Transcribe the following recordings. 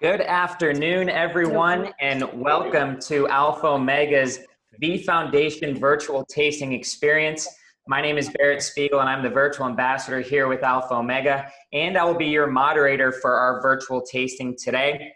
Good afternoon, everyone, and welcome to Alpha Omega's V Foundation virtual tasting experience. My name is Barrett Spiegel, and I'm the virtual ambassador here with Alpha Omega, and I will be your moderator for our virtual tasting today.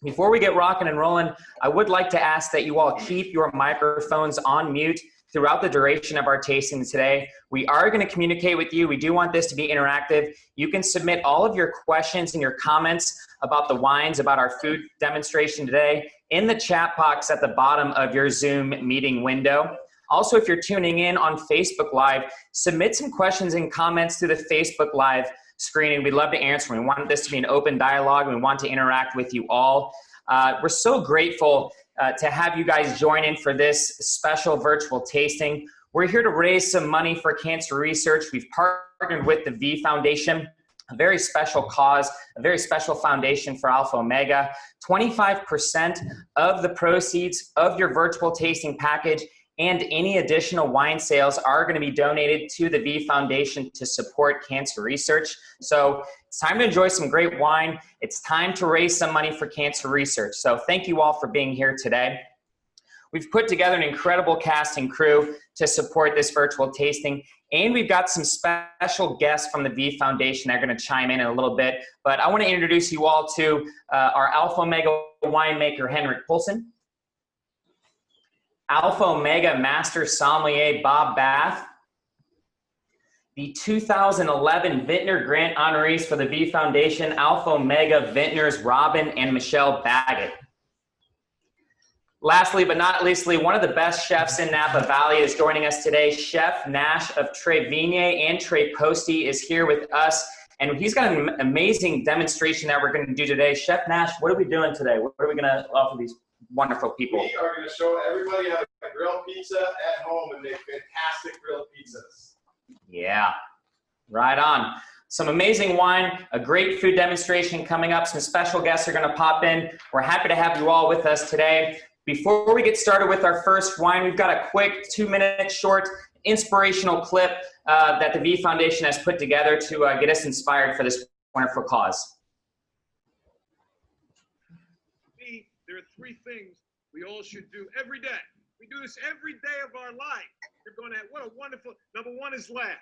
Before we get rocking and rolling, I would like to ask that you all keep your microphones on mute throughout the duration of our tasting today. We are going to communicate with you. We do want this to be interactive. You can submit all of your questions and your comments about the wines, about our food demonstration today in the chat box at the bottom of your Zoom meeting window. Also, if you're tuning in on Facebook Live, submit some questions and comments to the Facebook Live screen, and we'd love to answer them. We want this to be an open dialogue, and we want to interact with you all. We're so grateful to have you guys join in for this special virtual tasting. We're here to raise some money for cancer research. We've partnered with the V Foundation, a very special cause, a very special foundation for Alpha Omega. 25% of the proceeds of your virtual tasting package and any additional wine sales are going to be donated to the V Foundation to support cancer research. So it's time to enjoy some great wine. It's time to raise some money for cancer research. So thank you all for being here today. We've put together an incredible cast and crew to support this virtual tasting, and we've got some special guests from the V Foundation that are going to chime in a little bit. But I want to introduce you all to our Alpha Omega winemaker, Henrik Poulsen, Alpha Omega Master Sommelier Bob Bath, the 2011 Vintner Grant honorees for the V Foundation, Alpha Omega Vintners Robin and Michelle Baggett. Lastly, but not leastly, one of the best chefs in Napa Valley is joining us today. Chef Nash of Tre Vigne and Tre Posti is here with us, and he's got an amazing demonstration that we're going to do today. Chef Nash, what are we doing today? What are we going to offer these wonderful people? We are going to show everybody how to grill pizza at home and make fantastic grilled pizzas. Yeah, right on. Some amazing wine, a great food demonstration coming up. Some special guests are going to pop in. We're happy to have you all with us today. Before we get started with our first wine, we've got a quick 2-minute short inspirational clip that the V Foundation has put together to get us inspired for this wonderful cause. There are 3 things we all should do every day. We do this every day of our life. You're going to have, what a wonderful, number 1 is laugh.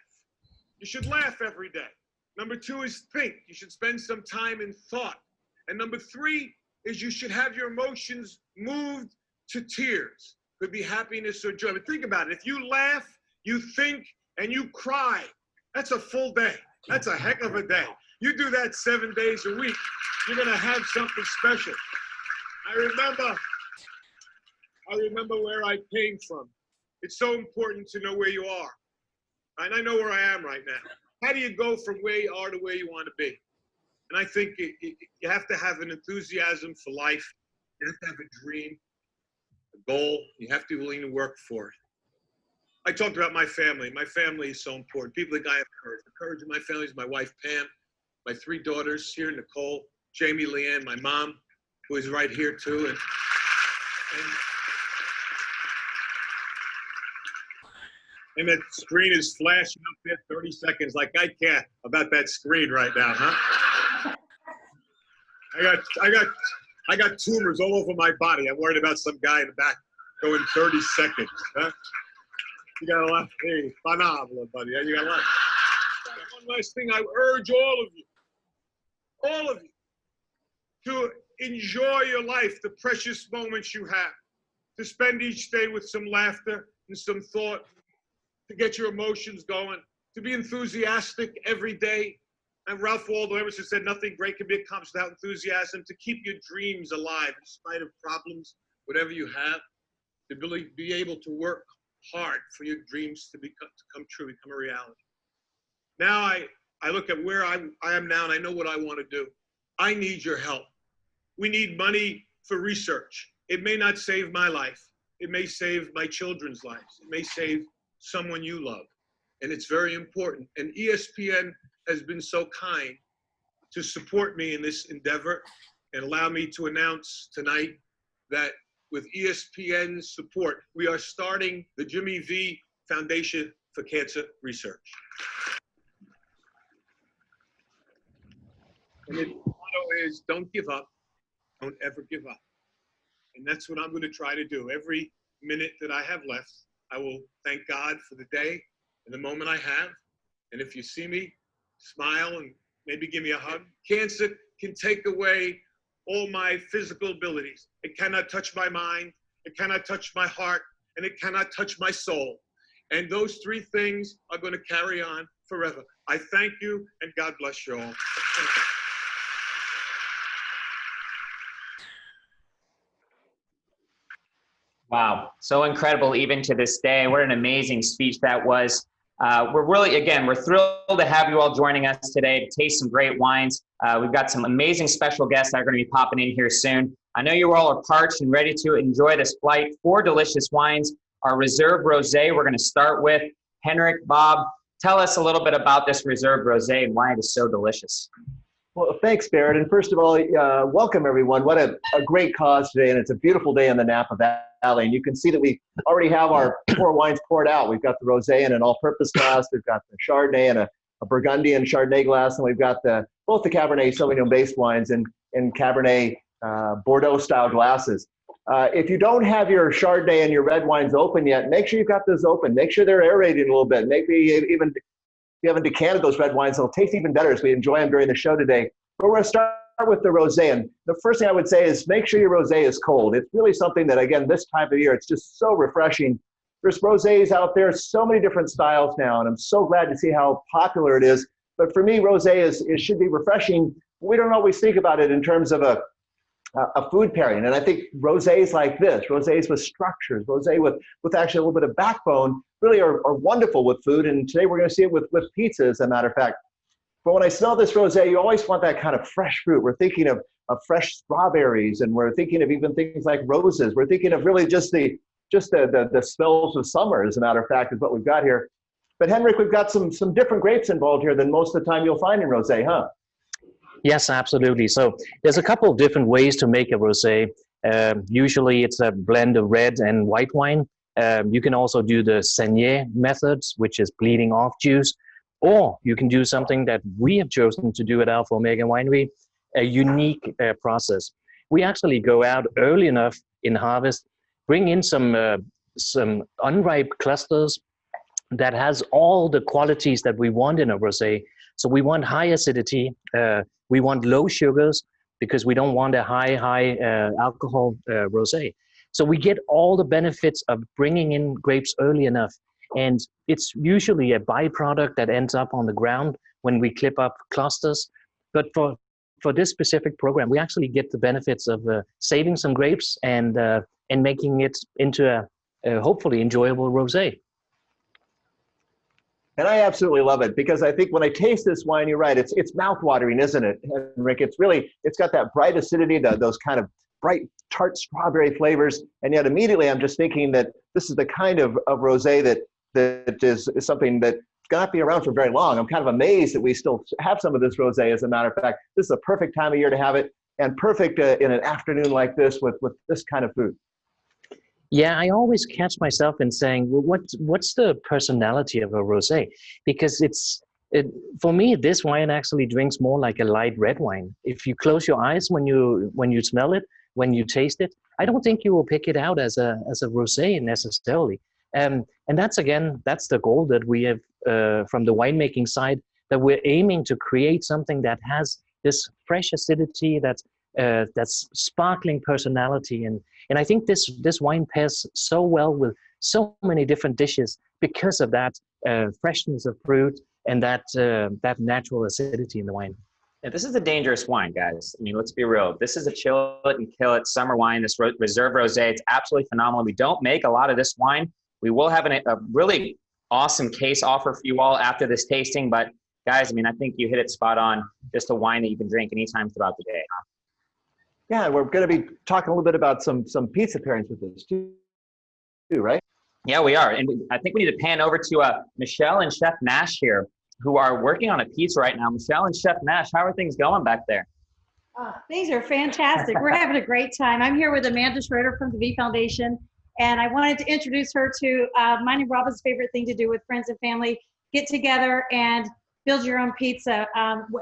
You should laugh every day. Number 2 is think. You should spend some time in thought. And number 3 is you should have your emotions moved to tears. Could be happiness or joy. But think about it. If you laugh, you think, and you cry, that's a full day. That's a heck of a day. You do that 7 days a week, you're going to have something special. I remember where I came from. It's so important to know where you are. And I know where I am right now. How do you go from where you are to where you want to be? And I think you have to have an enthusiasm for life. You have to have a dream, a goal. You have to be willing to work for it. I talked about my family. My family is so important. People think I have courage. The courage of my family is my wife, Pam, my 3 daughters here, Nicole, Jamie, Leanne, my mom, who is right here too. And that screen is flashing up there 30 seconds. Like I care about that screen right now, huh? I got tumors all over my body. I'm worried about some guy in the back going 30 seconds. Huh? You got a lot. Hey, phenomenal, buddy. You got a lot. One last thing, I urge all of you, to enjoy your life, the precious moments you have, to spend each day with some laughter and some thought, to get your emotions going, to be enthusiastic every day. And Ralph Waldo Emerson said, nothing great can be accomplished without enthusiasm, to keep your dreams alive in spite of problems, whatever you have, to really be able to work hard for your dreams to come true, become a reality. Now I look at where I am now, and I know what I want to do. I need your help. We need money for research. It may not save my life. It may save my children's lives. It may save someone you love. And it's very important. And ESPN has been so kind to support me in this endeavor and allow me to announce tonight that with ESPN's support, we are starting the Jimmy V Foundation for Cancer Research. And the motto is, don't give up, Don't ever give up. And that's what I'm going to try to do. Every minute that I have left, I will thank God for the day and the moment I have. And if you see me, smile and maybe give me a hug. Cancer can take away all my physical abilities. It cannot touch my mind, it cannot touch my heart, and it cannot touch my soul. And those three things are going to carry on forever. I thank you, and God bless you all. Wow, so incredible even to this day. What an amazing speech that was. We're thrilled to have you all joining us today to taste some great wines. We've got some amazing special guests that are going to be popping in here soon. I know you all are parched and ready to enjoy this flight. 4 delicious wines. Our Reserve Rosé we're going to start with. Henrik, Bob, tell us a little bit about this Reserve Rosé and why it is so delicious. Well, thanks, Barrett. And first of all, welcome, everyone. What a great cause today. And it's a beautiful day in the Napa Valley. And you can see that we already have our 4 wines poured out. We've got the Rosé in an all-purpose glass. We've got the Chardonnay in a Burgundian Chardonnay glass. And we've got both the Cabernet Sauvignon-based wines in Cabernet Bordeaux-style glasses. If you don't have your Chardonnay and your red wines open yet, make sure you've got those open. Make sure they're aerated a little bit. Maybe even if you haven't decanted those red wines, they'll taste even better as we enjoy them during the show today. But we're going to start with the Rosé. And the first thing I would say is make sure your Rosé is cold. It's really something that, again, this time of year, it's just so refreshing. There's Rosés out there, so many different styles now, and I'm so glad to see how popular it is. But for me, Rosé should be refreshing. We don't always think about it in terms of a food pairing. And I think rosés like this, rosés with structures, rosé with actually a little bit of backbone, really are wonderful with food. And today we're going to see it with pizza, as a matter of fact. But when I smell this rosé, you always want that kind of fresh fruit. We're thinking of fresh strawberries, and we're thinking of even things like roses. We're thinking of really just the smells of summer, as a matter of fact, is what we've got here. But Henrik, we've got some different grapes involved here than most of the time you'll find in rosé, huh? Yes, absolutely. So there's a couple of different ways to make a rosé. Usually it's a blend of red and white wine. You can also do the saignée methods, which is bleeding off juice. Or you can do something that we have chosen to do at Alpha Omega Winery, a unique process. We actually go out early enough in harvest, bring in some unripe clusters that has all the qualities that we want in a rosé. So we want high acidity, we want low sugars, because we don't want a high alcohol rosé. So we get all the benefits of bringing in grapes early enough. And it's usually a byproduct that ends up on the ground when we clip up clusters. But for this specific program, we actually get the benefits of saving some grapes and making it into a hopefully enjoyable rosé. And I absolutely love it, because I think when I taste this wine, you're right, it's mouth-watering, isn't it, Henrik? It's got that bright acidity, those kind of bright tart strawberry flavors, and yet immediately I'm just thinking that this is the kind of rosé that is something that's going to be around for very long. I'm kind of amazed that we still have some of this rosé. As a matter of fact, this is a perfect time of year to have it, and perfect in an afternoon like this with this kind of food. Yeah, I always catch myself in saying, well, what's the personality of a rosé? Because for me, this wine actually drinks more like a light red wine. If you close your eyes when you smell it, when you taste it, I don't think you will pick it out as a rosé necessarily. And that's the goal that we have from the winemaking side, that we're aiming to create something that has this fresh acidity, that's sparkling personality, and I think this wine pairs so well with so many different dishes because of that freshness of fruit and that natural acidity in the wine. Yeah, this is a dangerous wine, guys. I mean, let's be real. This is a chill it and kill it summer wine. This Reserve Rosé, it's absolutely phenomenal. We don't make a lot of this wine. We will have a really awesome case offer for you all after this tasting. But guys, I mean, I think you hit it spot on. Just a wine that you can drink anytime throughout the day. Huh? Yeah, and we're going to be talking a little bit about some pizza pairings with this too, right? Yeah, we are. And I think we need to pan over to Michelle and Chef Nash here, who are working on a pizza right now. Michelle and Chef Nash, how are things going back there? Things are fantastic. We're having a great time. I'm here with Amanda Schroeder from the V Foundation, and I wanted to introduce her to mine and Robin's favorite thing to do with friends and family, get together and build your own pizza.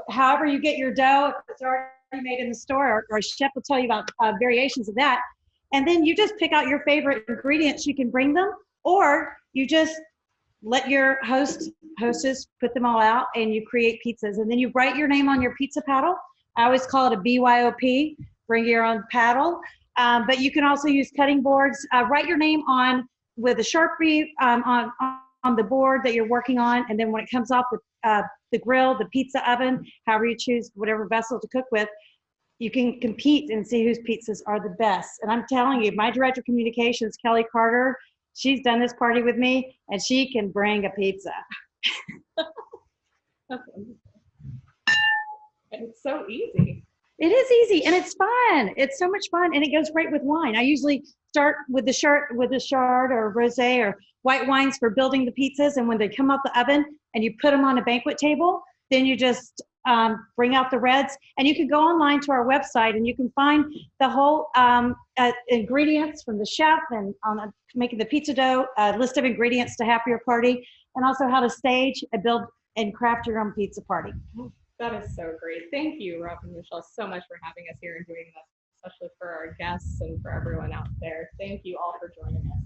However you get your dough, if it's already made in the store, or a chef will tell you about variations of that. And then you just pick out your favorite ingredients. You can bring them, or you just let your hostess put them all out, and you create pizzas. And then you write your name on your pizza paddle. I always call it a BYOP, bring your own paddle. But you can also use cutting boards. Write your name on with a Sharpie on the board that you're working on. And then when it comes off the grill, the pizza oven, however you choose, whatever vessel to cook with, you can compete and see whose pizzas are the best. And I'm telling you, my director of communications, Kelly Carter, she's done this party with me, and she can bring a pizza. And it's so easy. It is easy, and it's fun. It's so much fun, and it goes great with wine. I usually start with the chard or rosé or white wines for building the pizzas, and when they come out the oven and you put them on a banquet table, then you just bring out the reds. And you can go online to our website, and you can find the whole ingredients from the chef and on making the pizza dough, a list of ingredients to have for your party, and also how to stage and build and craft your own pizza party. That is so great. Thank you, Rob and Michelle, so much for having us here and doing this, especially for our guests and for everyone out there. Thank you all for joining us.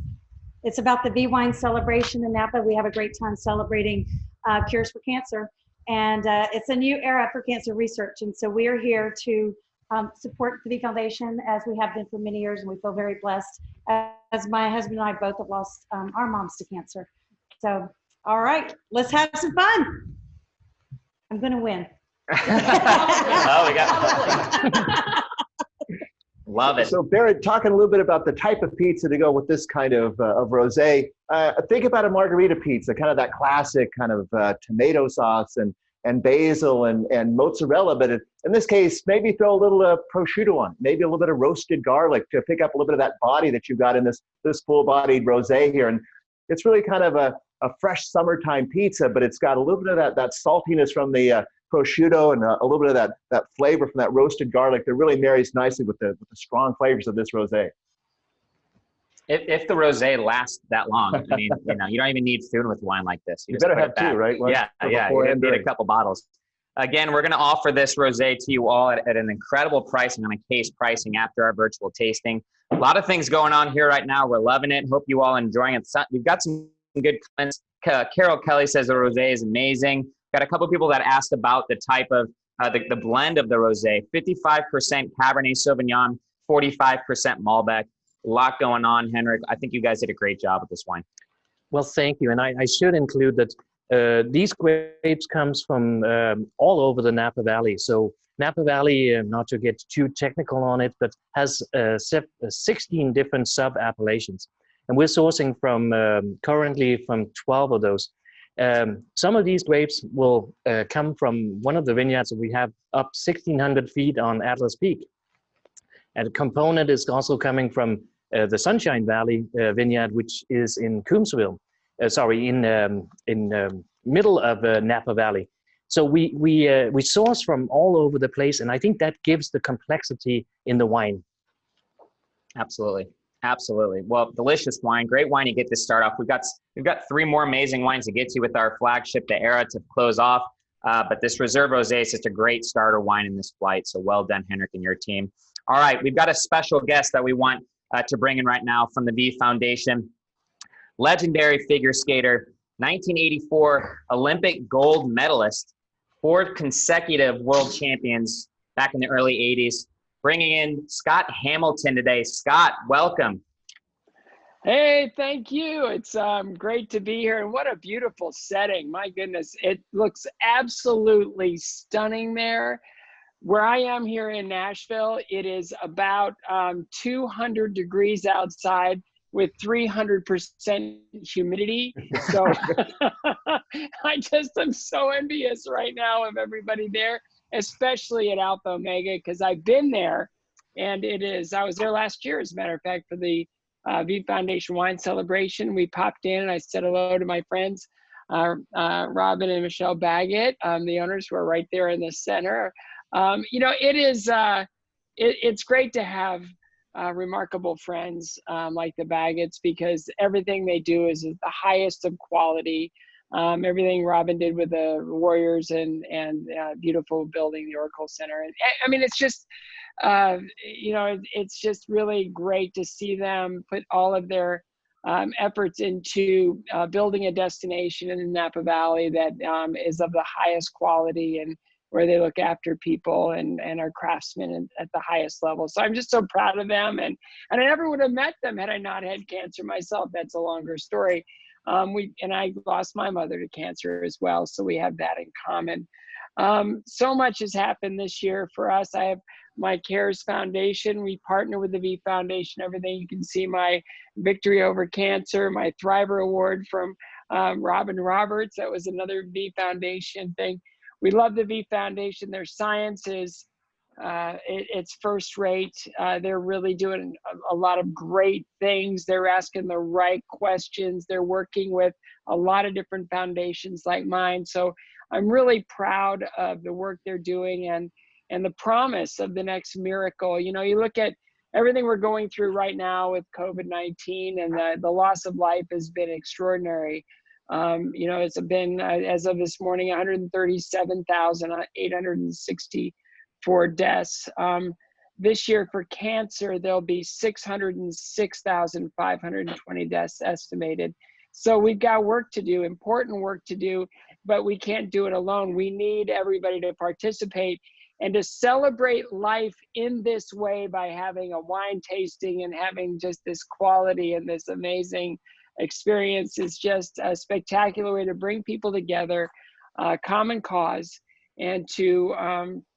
It's about the V-Wine celebration in Napa. We have a great time celebrating cures for cancer. And it's a new era for cancer research. And so we are here to support the V Foundation, as we have been for many years, and we feel very blessed, as my husband and I both have lost our moms to cancer. So, all right, let's have some fun. I'm going to win. Oh, we got Love it. So Barrett, talking a little bit about the type of pizza to go with this kind of rosé. Think about a margarita pizza, kind of that classic kind of tomato sauce and basil and mozzarella. But in this case, maybe throw a little prosciutto on, maybe a little bit of roasted garlic to pick up a little bit of that body that you've got in this full-bodied rosé here. And it's really kind of a fresh summertime pizza, but it's got a little bit of that saltiness from the prosciutto and a little bit of that flavor from that roasted garlic that really marries nicely with the strong flavors of this rosé. If the rosé lasts that long, I mean, you don't even need food with wine like this. You better have two, right? Yeah. You need a couple bottles. Again, we're going to offer this rosé to you all at an incredible pricing, on a case pricing after our virtual tasting. A lot of things going on here right now. We're loving it. Hope you all enjoying it. We've got some good comments. Carol Kelly says the rosé is amazing. Got a couple people that asked about the type of the blend of the rosé. 55% Cabernet Sauvignon, 45% Malbec. A lot going on, Henrik. I think you guys did a great job with this wine. Well, thank you. And I should include that these grapes comes from all over the Napa Valley. So Napa Valley, not to get too technical on it, but has 16 different sub-appellations. And we're sourcing from currently from 12 of those. Some of these grapes will come from one of the vineyards that we have up 1,600 feet on Atlas Peak. And a component is also coming from the Sunshine Valley vineyard, which is in Coombsville, in middle of Napa Valley. So we source from all over the place, and I think that gives the complexity in the wine. Absolutely. Absolutely. Well, delicious wine, great wine to get this start off. We've got 3 more amazing wines to get to with our flagship, the Era, to close off. But this Reserve Rosé is just a great starter wine in this flight. So well done, Henrik and your team. All right, we've got a special guest that we want to bring in right now from the V Foundation. Legendary figure skater, 1984 Olympic gold medalist, 4 consecutive world champions back in the early 80s. Bringing in Scott Hamilton today. Scott, welcome. Hey, thank you. It's great to be here. And what a beautiful setting. My goodness, it looks absolutely stunning there. Where I am here in Nashville, it is about 200 degrees outside with 300% humidity. So I just am so envious right now of everybody there, especially at Alpha Omega, because I've been there, and I was there last year, as a matter of fact, for the V Foundation Wine Celebration. We popped in and I said hello to my friends, Robin and Michelle Baggett, the owners, who are right there in the center. It's great to have remarkable friends like the Baggetts, because everything they do is the highest of quality. everything Robin did with the Warriors and beautiful building, the Oracle Center. And I mean, it's just, you know, it's just really great to see them put all of their efforts into building a destination in the Napa Valley that is of the highest quality, and where they look after people and are craftsmen at the highest level. So I'm just so proud of them. And I never would have met them had I not had cancer myself. That's a longer story. And I lost my mother to cancer as well. So we have that in common. So much has happened this year for us. I have my CARES Foundation. We partner with the V Foundation, everything. You can see my Victory Over Cancer, my Thriver Award from Robin Roberts. That was another V Foundation thing. We love the V Foundation. Their science is, it's first rate. They're really doing a lot of great things. They're asking the right questions. They're working with a lot of different foundations like mine. So I'm really proud of the work they're doing and the promise of the next miracle. You know, you look at everything we're going through right now with COVID-19, and the loss of life has been extraordinary. You know, it's been, as of this morning, 137,864 deaths. This year for cancer, there'll be 606,520 deaths estimated. So we've got work to do, important work to do, but we can't do it alone. We need everybody to participate and to celebrate life in this way by having a wine tasting and having just this quality and this amazing experience. Is just a spectacular way to bring people together, common cause, and to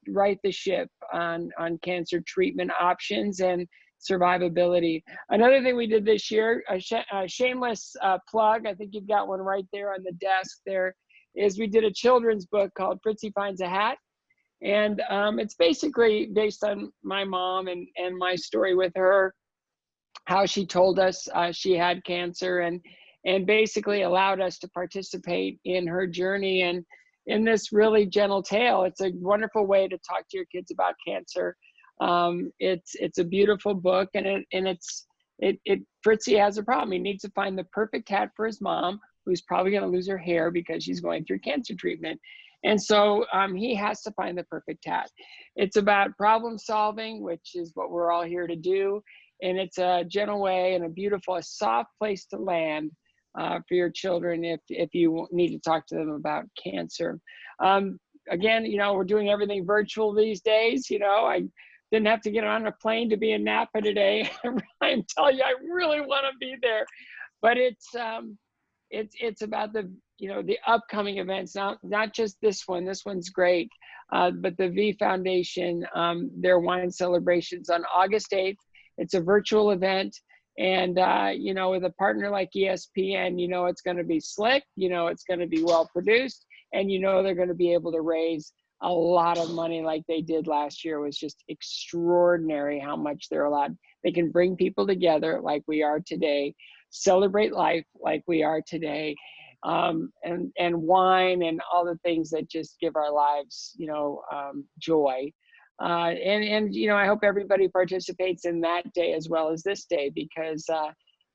right the ship on cancer treatment options and survivability. Another thing we did this year, a shameless plug, I think you've got one right there on the desk there, is we did a children's book called Fritzy Finds a Hat. And it's basically based on my mom and my story with her, how she told us she had cancer, and basically allowed us to participate in her journey and in this really gentle tale. It's a wonderful way to talk to your kids about cancer. It's a beautiful book, and Fritzy has a problem. He needs to find the perfect hat for his mom, who's probably going to lose her hair because she's going through cancer treatment. And so he has to find the perfect hat. It's about problem solving, which is what we're all here to do. And it's a gentle way and a soft place to land for your children if you need to talk to them about cancer. Again, you know, we're doing everything virtual these days. You know, I didn't have to get on a plane to be in Napa today. I'm telling you, I really want to be there. But it's about the, you know, the upcoming events, not just this one. This one's great, but the V Foundation, their wine celebrations on August 8th. It's a virtual event, and you know, with a partner like ESPN, you know, it's going to be slick, you know, it's going to be well produced, and you know, they're going to be able to raise a lot of money like they did last year. It was just extraordinary how much they're allowed. They can bring people together like we are today, celebrate life like we are today, and wine and all the things that just give our lives, you know, joy. And you know, I hope everybody participates in that day as well as this day, because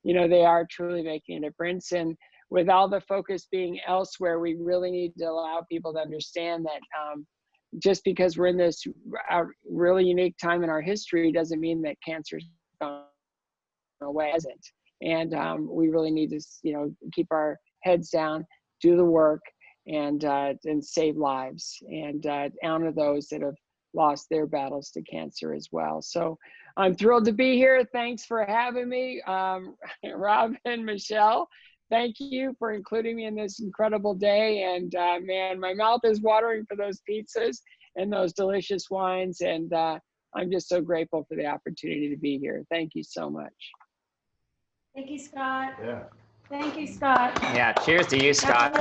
you know, they are truly making a difference. And with all the focus being elsewhere, we really need to allow people to understand that just because we're in this really unique time in our history doesn't mean that cancer's gone away. It hasn't. And we really need to, you know, keep our heads down, do the work, and save lives, and honor those that have lost their battles to cancer as well. So I'm thrilled to be here. Thanks for having me. Rob and Michelle, thank you for including me in this incredible day. And man, my mouth is watering for those pizzas and those delicious wines. And I'm just so grateful for the opportunity to be here. Thank you so much. Thank you, Scott. Yeah. Thank you, Scott. Yeah, cheers to you, Scott.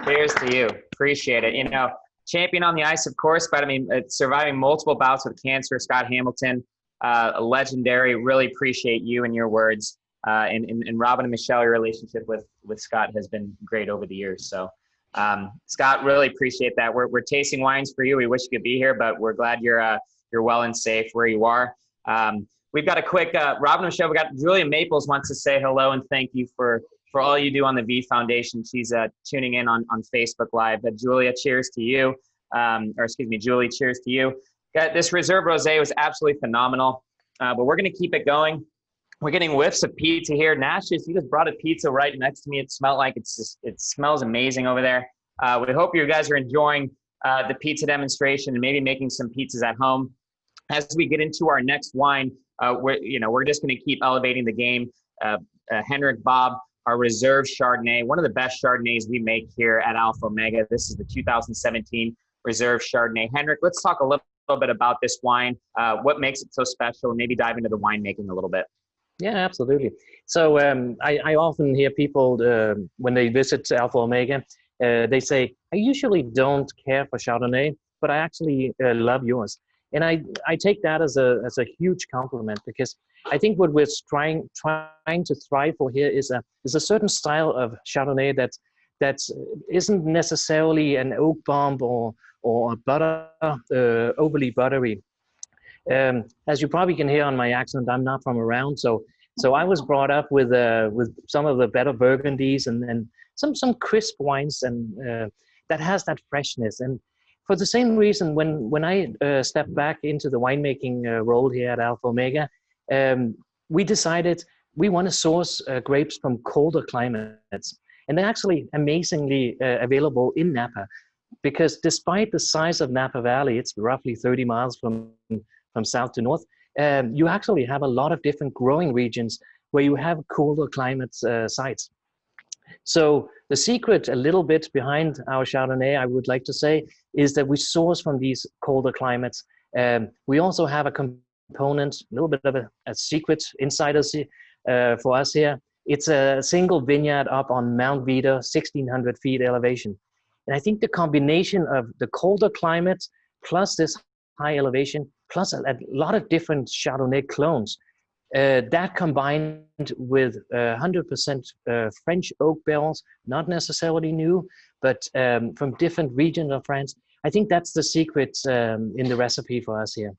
Cheers to you. Appreciate it. You know, champion on the ice, of course, but I mean, surviving multiple bouts with cancer, Scott Hamilton, legendary. Really appreciate you and your words. And Robin and Michelle, your relationship with Scott has been great over the years. So, Scott, really appreciate that. We're tasting wines for you. We wish you could be here, but we're glad you're well and safe where you are. We've got a quick Robin and Michelle. We got Julia Maples wants to say hello and thank you for for all you do on the V Foundation. She's tuning in on Facebook Live. But Julia, cheers to you. Or excuse me, Julie, cheers to you. This Reserve Rosé was absolutely phenomenal. But we're going to keep it going. We're getting whiffs of pizza here. Nash, you just brought a pizza right next to me. It smelled like it smells amazing over there. We hope you guys are enjoying the pizza demonstration and maybe making some pizzas at home. As we get into our next wine, we're just going to keep elevating the game. Henrik, Bob, our Reserve Chardonnay, one of the best Chardonnays we make here at Alpha Omega. This is the 2017 Reserve Chardonnay. Henrik, let's talk a little bit about this wine, what makes it so special, and maybe dive into the winemaking a little bit. Yeah, absolutely. So I often hear people when they visit Alpha Omega, they say, I usually don't care for Chardonnay, but I actually love yours. And I take that as a huge compliment, because I think what we're trying to strive for here is a certain style of Chardonnay that isn't necessarily an oak bomb or butter overly buttery. As you probably can hear on my accent, I'm not from around, so I was brought up with some of the better Burgundies and some crisp wines, and that has that freshness. And for the same reason, when I stepped back into the winemaking role here at Alpha Omega, we decided we want to source grapes from colder climates, and they're actually amazingly available in Napa, because despite the size of Napa Valley, it's roughly 30 miles from south to north, you actually have a lot of different growing regions where you have colder climate sites. So the secret a little bit behind our Chardonnay, I would like to say, is that we source from these colder climates. We also have a component, a little bit of a secret insider for us here. It's a single vineyard up on Mount Vida, 1,600 feet elevation. And I think the combination of the colder climate plus this high elevation, plus a lot of different Chardonnay clones, that combined with 100% French oak barrels, not necessarily new, but from different regions of France. I think that's the secret in the recipe for us here.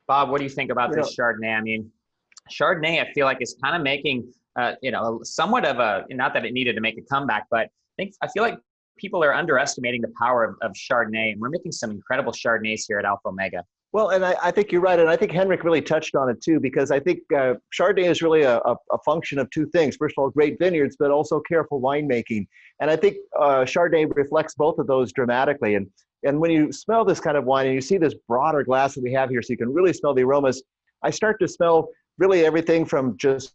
Bob, what do you think about this Chardonnay? I mean, Chardonnay, I feel like is kind of making, somewhat of a, not that it needed to make a comeback, but I feel like people are underestimating the power of Chardonnay, and we're making some incredible Chardonnays here at Alpha Omega. Well, and I think you're right, and I think Henrik really touched on it too, because I think Chardonnay is really a function of two things. First of all, great vineyards, but also careful winemaking. And I think Chardonnay reflects both of those dramatically. And when you smell this kind of wine, and you see this broader glass that we have here, so you can really smell the aromas, I start to smell really everything from just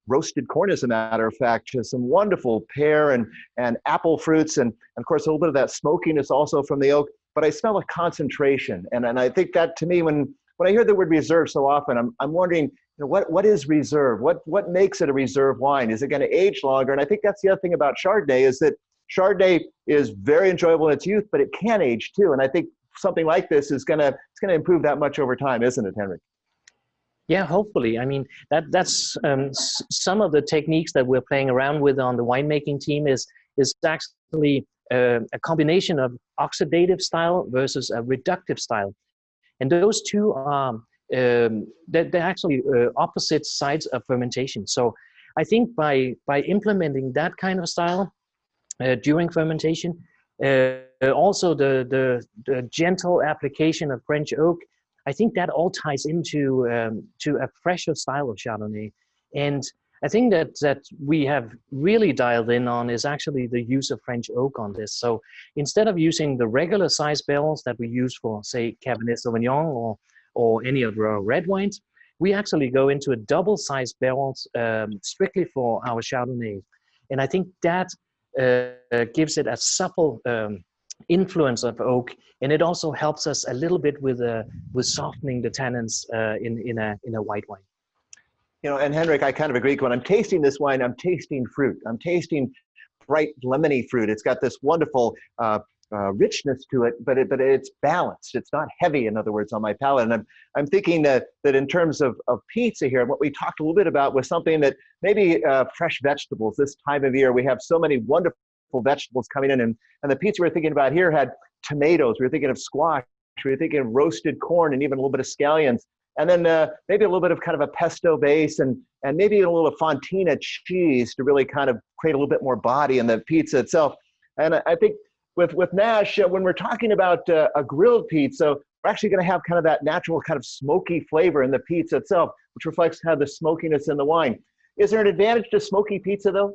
roasted corn, as a matter of fact, just some wonderful pear and apple fruits, and of course a little bit of that smokiness also from the oak. But I smell a concentration, and I think that to me, when I hear the word reserve so often, I'm wondering, what is reserve? What makes it a reserve wine? Is it going to age longer? And I think that's the other thing about Chardonnay, is that Chardonnay is very enjoyable in its youth, but it can age too. And I think something like this is going to improve that much over time, isn't it, Henrik? Yeah, hopefully. I mean, that's some of the techniques that we're playing around with on the winemaking team is actually a combination of oxidative style versus a reductive style. And those two are they're actually opposite sides of fermentation. So I think by implementing that kind of style during fermentation, also the gentle application of French oak, I think that all ties into to a fresher style of Chardonnay. And I think that we have really dialed in on is actually the use of French oak on this. So instead of using the regular size barrels that we use for, say, Cabernet Sauvignon or any of our red wines, we actually go into a double-sized barrels strictly for our Chardonnay. And I think that gives it a supple influence of oak, and it also helps us a little bit with softening the tannins in a white wine. And Henrik, I kind of agree. When I'm tasting this wine, I'm tasting fruit. I'm tasting bright lemony fruit. It's got this wonderful richness to it, but it's balanced. It's not heavy, in other words, on my palate. And I'm thinking that in terms of pizza here, what we talked a little bit about was something that maybe fresh vegetables. This time of year, we have so many wonderful vegetables coming in, and the pizza we were thinking about here had tomatoes. We were thinking of squash. We were thinking of roasted corn and even a little bit of scallions. and then maybe a little bit of kind of a pesto base, and maybe a little fontina cheese to really kind of create a little bit more body in the pizza itself. And I think with Nash, when we're talking about a grilled pizza, we're actually going to have kind of that natural kind of smoky flavor in the pizza itself, which reflects kind of the smokiness in the wine. Is there an advantage to smoky pizza, though?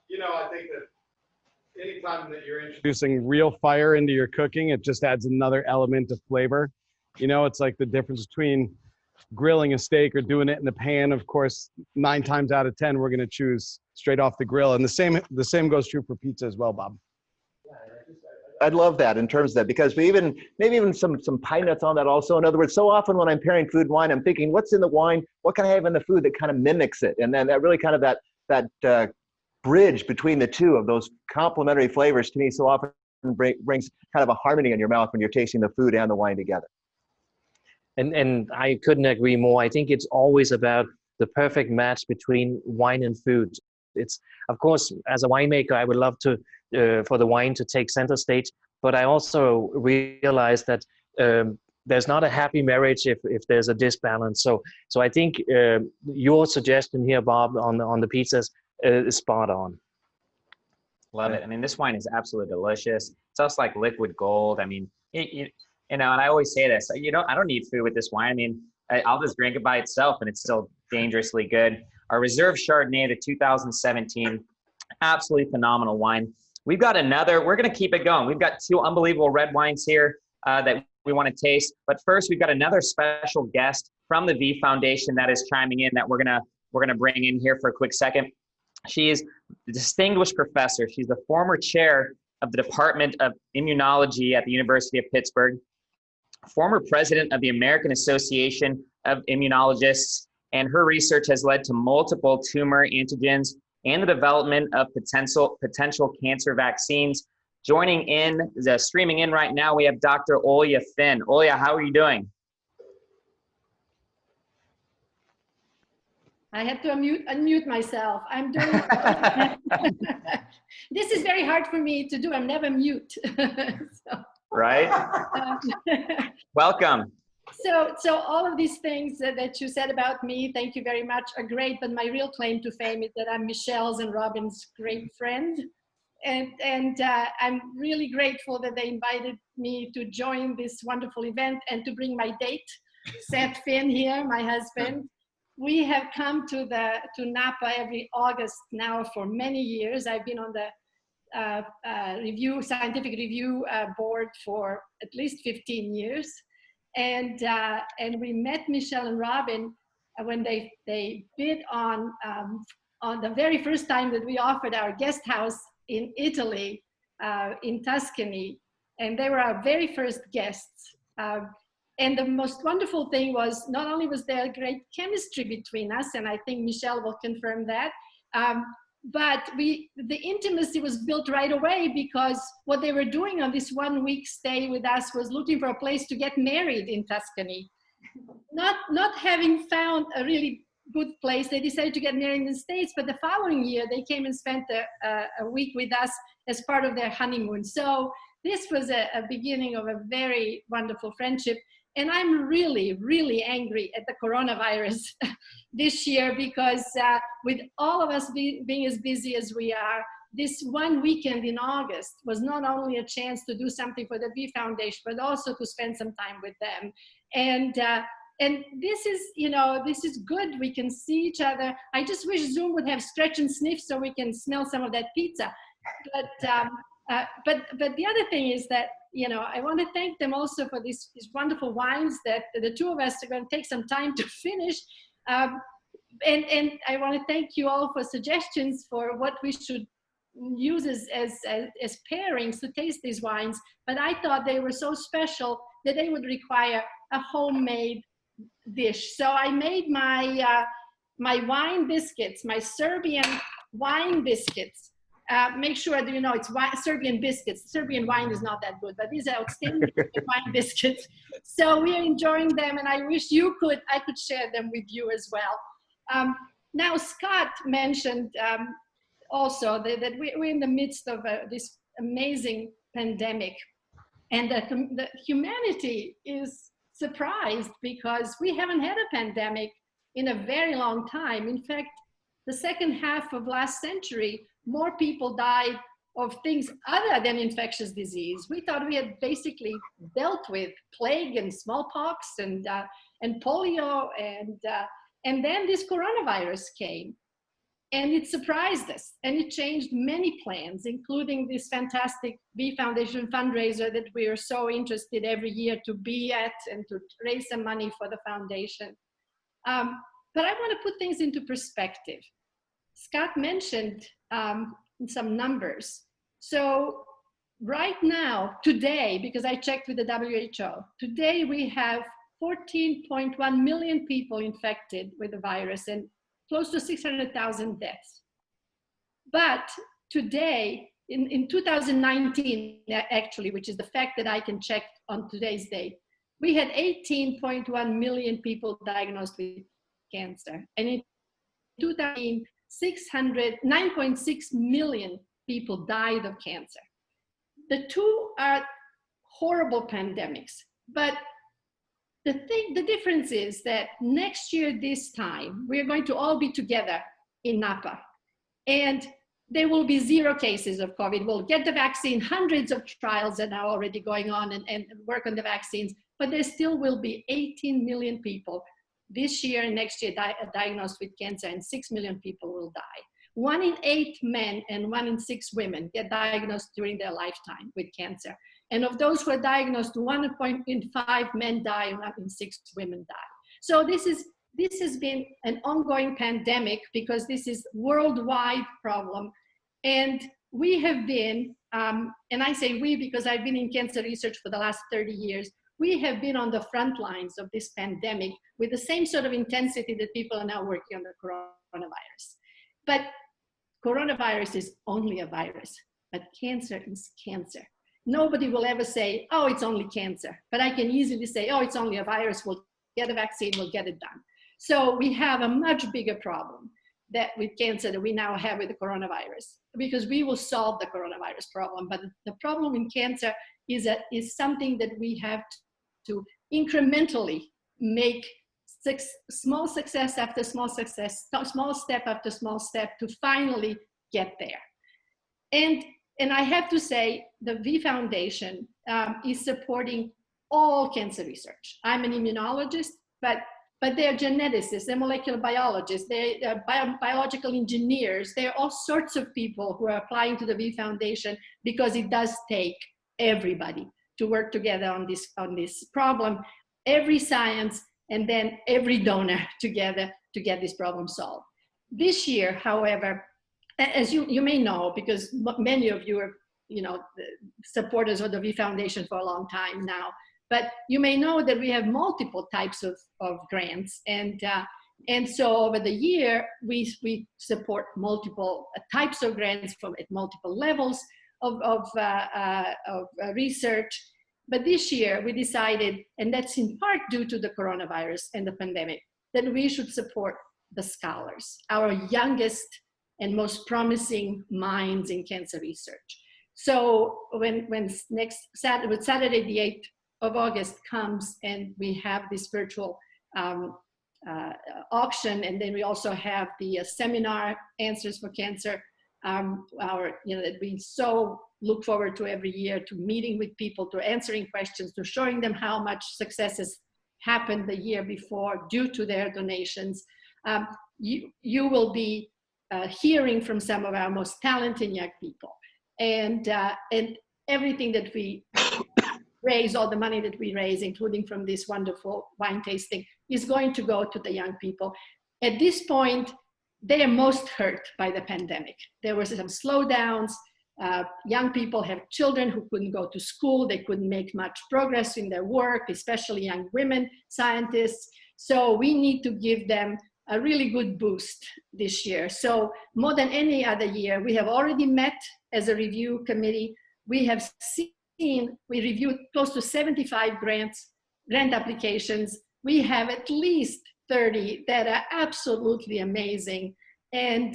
You know, I think that anytime that you're introducing real fire into your cooking, it just adds another element of flavor. You know, it's like the difference between grilling a steak or doing it in the pan. Of course, 9 times out of 10, we're going to choose straight off the grill. And the same goes true for pizza as well, Bob. I'd love that in terms of that, because maybe even some pine nuts on that also. In other words, so often when I'm pairing food and wine, I'm thinking, what's in the wine? What can I have in the food that kind of mimics it? And then that really kind of that bridge between the two of those complementary flavors, to me, so often brings kind of a harmony in your mouth when you're tasting the food and the wine together. And I couldn't agree more. I think it's always about the perfect match between wine and food. It's, of course, as a winemaker, I would love to for the wine to take center stage, but I also realize that there's not a happy marriage if there's a disbalance. So I think your suggestion here, Bob, on the pizzas is spot on. Love it. I mean, this wine is absolutely delicious. It's also like liquid gold. I mean, you know, and I always say this, I don't need food with this wine. I mean, I'll just drink it by itself and it's still dangerously good. Our Reserve Chardonnay, the 2017, absolutely phenomenal wine. We've got we're going to keep it going. We've got 2 unbelievable red wines here that we want to taste. But first, we've got another special guest from the V Foundation that is chiming in that we're going to bring in here for a quick second. She is a distinguished professor. She's the former chair of the Department of Immunology at the University of Pittsburgh, former president of the American Association of Immunologists, and her research has led to multiple tumor antigens and the development of potential cancer vaccines. Streaming in right now, we have Dr. Olya Finn. Olya, how are you doing? I had to unmute myself. I'm doing. This is very hard for me to do. I'm never mute. Right? Welcome. So all of these things that you said about me, thank you very much, are great. But my real claim to fame is that I'm Michelle's and Robin's great friend. And I'm really grateful that they invited me to join this wonderful event and to bring my date, Seth Finn here, my husband. We have come to Napa every August now for many years. I've been on the scientific review board for at least 15 years. And we met Michelle and Robin when they bid on the very first time that we offered our guest house in Italy, in Tuscany. And they were our very first guests. And the most wonderful thing was, not only was there great chemistry between us, and I think Michelle will confirm that, but the intimacy was built right away, because what they were doing on this 1-week stay with us was looking for a place to get married in Tuscany. Not having found a really good place, they decided to get married in the States, but the following year they came and spent a week with us as part of their honeymoon. So this was a beginning of a very wonderful friendship. And I'm really, really angry at the coronavirus this year, because with all of us being as busy as we are, this one weekend in August was not only a chance to do something for the V Foundation, but also to spend some time with them. And this is good. We can see each other. I just wish Zoom would have stretch and sniff so we can smell some of that pizza. But the other thing is that, I want to thank them also for these wonderful wines that the two of us are going to take some time to finish. And I want to thank you all for suggestions for what we should use as pairings to taste these wines. But I thought they were so special that they would require a homemade dish. So I made my wine biscuits, my Serbian wine biscuits. Make sure that it's Serbian biscuits. Serbian wine is not that good, but these are outstanding wine biscuits. So we are enjoying them, and I wish I could share them with you as well. Now, Scott mentioned also that we're in the midst of this amazing pandemic, and that the humanity is surprised because we haven't had a pandemic in a very long time. In fact, the second half of last century, more people died of things other than infectious disease. We thought we had basically dealt with plague and smallpox and polio, and then this coronavirus came. And it surprised us, and it changed many plans, including this fantastic V Foundation fundraiser that we are so interested every year to be at and to raise some money for the foundation. But I want to put things into perspective. Scott mentioned some numbers. So right now, today, because I checked with the WHO, today we have 14.1 million people infected with the virus and close to 600,000 deaths. But today, in 2019, actually, which is the fact that I can check on today's date, we had 18.1 million people diagnosed with cancer. And in 2000, 9.6 million people died of cancer. The two are horrible pandemics, but the difference is that next year, this time, we're going to all be together in Napa. And there will be 0 cases of COVID. We'll get the vaccine. Hundreds of trials are now already going on and work on the vaccines. But there still will be 18 million people this year and next year diagnosed with cancer, and 6 million people will die. 1 in 8 men and 1 in 6 women get diagnosed during their lifetime with cancer. And of those who are diagnosed, 1 in 5 men die, 1 in 6 women die. So this has been an ongoing pandemic because this is a worldwide problem. And we have been, and I say we because I've been in cancer research for the last 30 years, we have been on the front lines of this pandemic with the same sort of intensity that people are now working on the coronavirus. But coronavirus is only a virus, but cancer is cancer. Nobody will ever say, oh, it's only cancer. But I can easily say, oh, it's only a virus. We'll get a vaccine, we'll get it done. So we have a much bigger problem that with cancer that we now have with the coronavirus, because we will solve the coronavirus problem. But the problem in cancer is something that we have to incrementally make small success after small success, small step after small step to finally get there. And I have to say, the V Foundation is supporting all cancer research. I'm an immunologist, but they're geneticists, they're molecular biologists, they're biological engineers. There are all sorts of people who are applying to the V Foundation because it does take everybody to work together on this problem, every science, and then every donor together to get this problem solved. This year, however, as you may know, because many of you are, supporters of the V Foundation for a long time now, but you may know that we have multiple types of grants. And so over the year, we support multiple types of grants at multiple levels of research. But this year we decided, and that's in part due to the coronavirus and the pandemic, that we should support the scholars, our youngest and most promising minds in cancer research. So when Saturday, the 8th of August comes and we have this virtual auction, and then we also have the seminar, Answers for Cancer, that we so look forward to every year, to meeting with people, to answering questions, to showing them how much success has happened the year before due to their donations. You will be hearing from some of our most talented young people, and everything that we raise, all the money that we raise, including from this wonderful wine tasting, is going to go to the young people. At this point, they are most hurt by the pandemic. There were some slowdowns. Young people have children who couldn't go to school. They couldn't make much progress in their work, especially young women scientists. So we need to give them a really good boost this year. So more than any other year, we have already met as a review committee. We reviewed close to 75 grant applications. We have at least 30 that are absolutely amazing. And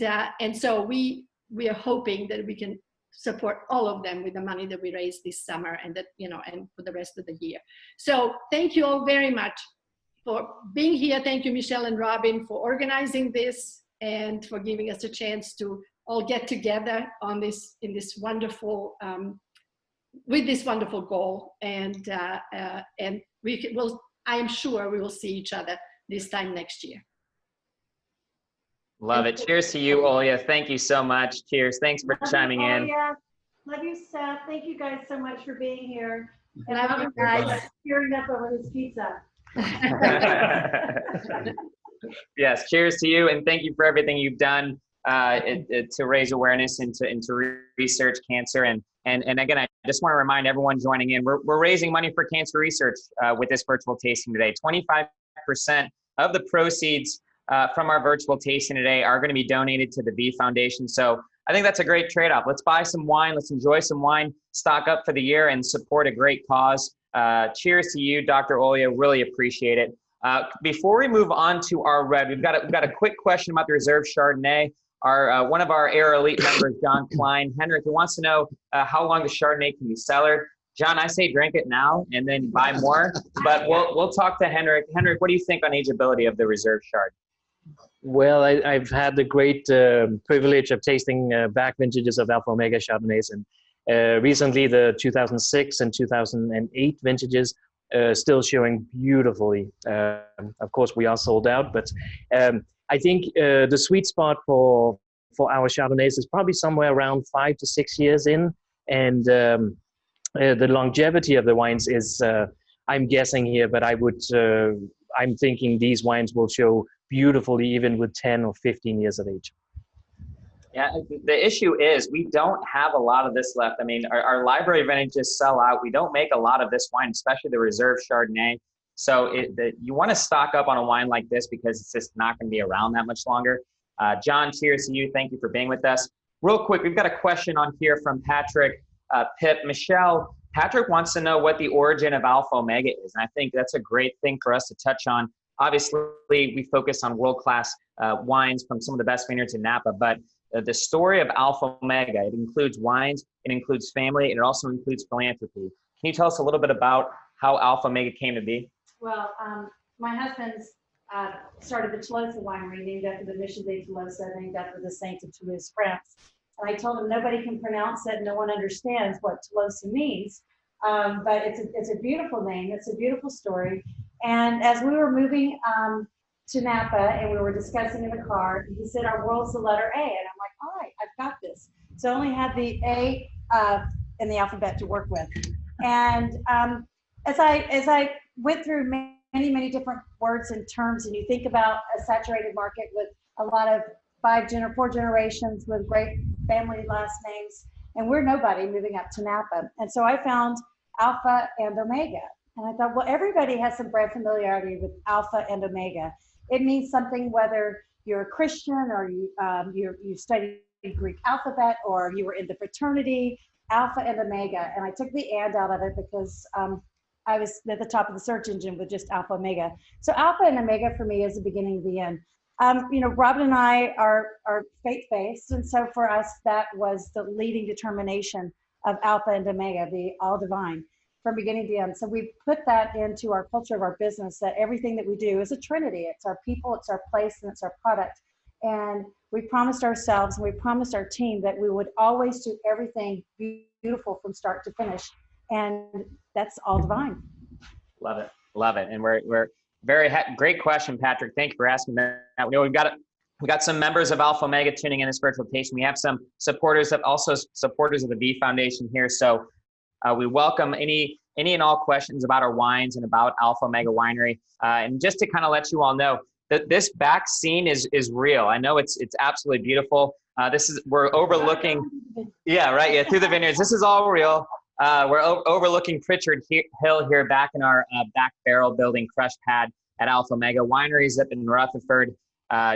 so we are hoping that we can support all of them with the money that we raised this summer and that, you know, and for the rest of the year. So thank you all very much for being here. Thank you, Michelle and Robin, for organizing this and for giving us a chance to all get together on this, in this wonderful, with this wonderful goal. And we will, I am sure we will see each other this time next year. Love it. Cheers to you, Olya. Thank you so much. Cheers. Thanks for chiming in. Love you, Seth. Thank you guys so much for being here. And Love you guys. Cheering up over this pizza. Yes, cheers to you, and thank you for everything you've done to raise awareness and to research cancer. And again, I just want to remind everyone joining in, we're raising money for cancer research with this virtual tasting today. 25% of the proceeds from our virtual tasting today are going to be donated to the V Foundation. So I think that's a great trade-off. Let's buy some wine, let's enjoy some wine, stock up for the year, and support a great cause. Cheers to you, Dr. Olya. Really appreciate it. Before we move on to our red, we've got a quick question about the Reserve Chardonnay. One of our Air Elite members, John Klein, Henrik, who wants to know how long the Chardonnay can be cellared. John, I say drink it now and then buy more, but we'll talk to Henrik. Henrik, what do you think on ageability of the Reserve Chard? Well, I've had the great privilege of tasting back vintages of Alpha Omega Chardonnays, and recently the 2006 and 2008 vintages still showing beautifully. Of course, we are sold out, but I think the sweet spot for our Chardonnays is probably somewhere around 5 to 6 years in, and the longevity of the wines is, I'm guessing here, but I'm thinking these wines will show beautifully even with 10 or 15 years of age. Yeah, the issue is we don't have a lot of this left. I mean, our library vintages sell out. We don't make a lot of this wine, especially the Reserve Chardonnay. So you want to stock up on a wine like this because it's just not going to be around that much longer. John, cheers to you. Thank you for being with us. Real quick, we've got a question on here from Patrick Pip. Michelle, Patrick wants to know what the origin of Alpha Omega is. And I think that's a great thing for us to touch on. Obviously, we focus on world-class wines from some of the best vineyards in Napa, but the story of Alpha Omega, it includes wines, it includes family, and it also includes philanthropy. Can you tell us a little bit about how Alpha Omega came to be? Well, my husband's started the Tolosa winery, named after the Mission de Tolosa, named after the Saints of Toulouse, France. And I told him nobody can pronounce it, no one understands what Tolosa means, but it's a beautiful name, it's a beautiful story. And as we were moving to Napa and we were discussing in the car, he said, our world's the letter A. And I'm like, all right, I've got this. So I only had the A in the alphabet to work with. And as I went through many different words and terms, and you think about a saturated market with a lot of 4 generations with great family last names, and we're nobody moving up to Napa. And so I found Alpha and Omega. And I thought, well, everybody has some brand familiarity with Alpha and Omega. It means something whether you're a Christian or you studied Greek alphabet or you were in the fraternity, Alpha and Omega. And I took the and out of it because I was at the top of the search engine with just Alpha Omega. So Alpha and Omega for me is the beginning of the end. You know, Robin and I are faith-based, and so for us that was the leading determination of Alpha and Omega, the all divine, from beginning to end. So we put that into our culture of our business, that everything that we do is a trinity. It's our people, it's our place, and it's our product. And we promised ourselves and we promised our team that we would always do everything beautiful from start to finish. And that's all divine. Love it. Love it. And we're very great question, Patrick. Thank you for asking that. You know, we've got some members of Alpha Omega tuning in this virtual tasting. We have some supporters of the V Foundation here. So we welcome any and all questions about our wines and about Alpha Omega Winery. And just to kind of let you all know that this back scene is real. I know it's absolutely beautiful. We're overlooking, through the vineyards. This is all real. We're overlooking Pritchard Hill here back in our back barrel building crush pad at Alpha Omega Wineries up in Rutherford,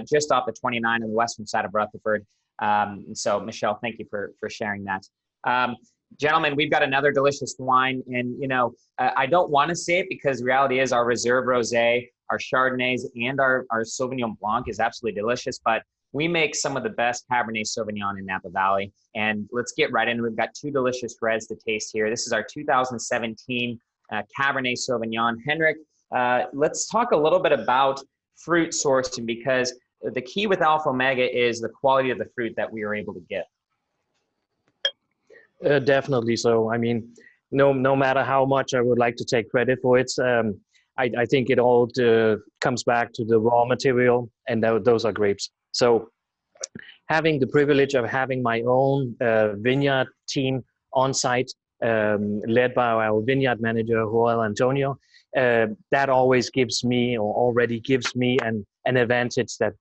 just off the 29 on the western side of Rutherford. So Michelle, thank you for sharing that. Gentlemen, we've got another delicious wine, and you know, I don't want to say it because the reality is our Reserve Rosé, our Chardonnays, and our Sauvignon Blanc is absolutely delicious. But we make some of the best Cabernet Sauvignon in Napa Valley. And let's get right in. We've got two delicious reds to taste here. This is our 2017 Cabernet Sauvignon. Henrik, let's talk a little bit about fruit sourcing, because the key with Alpha Omega is the quality of the fruit that we are able to get. Definitely so. I mean, no matter how much I would like to take credit for it, I think it all comes back to the raw material, and those are grapes. So having the privilege of having my own vineyard team on site, led by our vineyard manager, Joel Antonio, that always gives me, or already gives me, an advantage that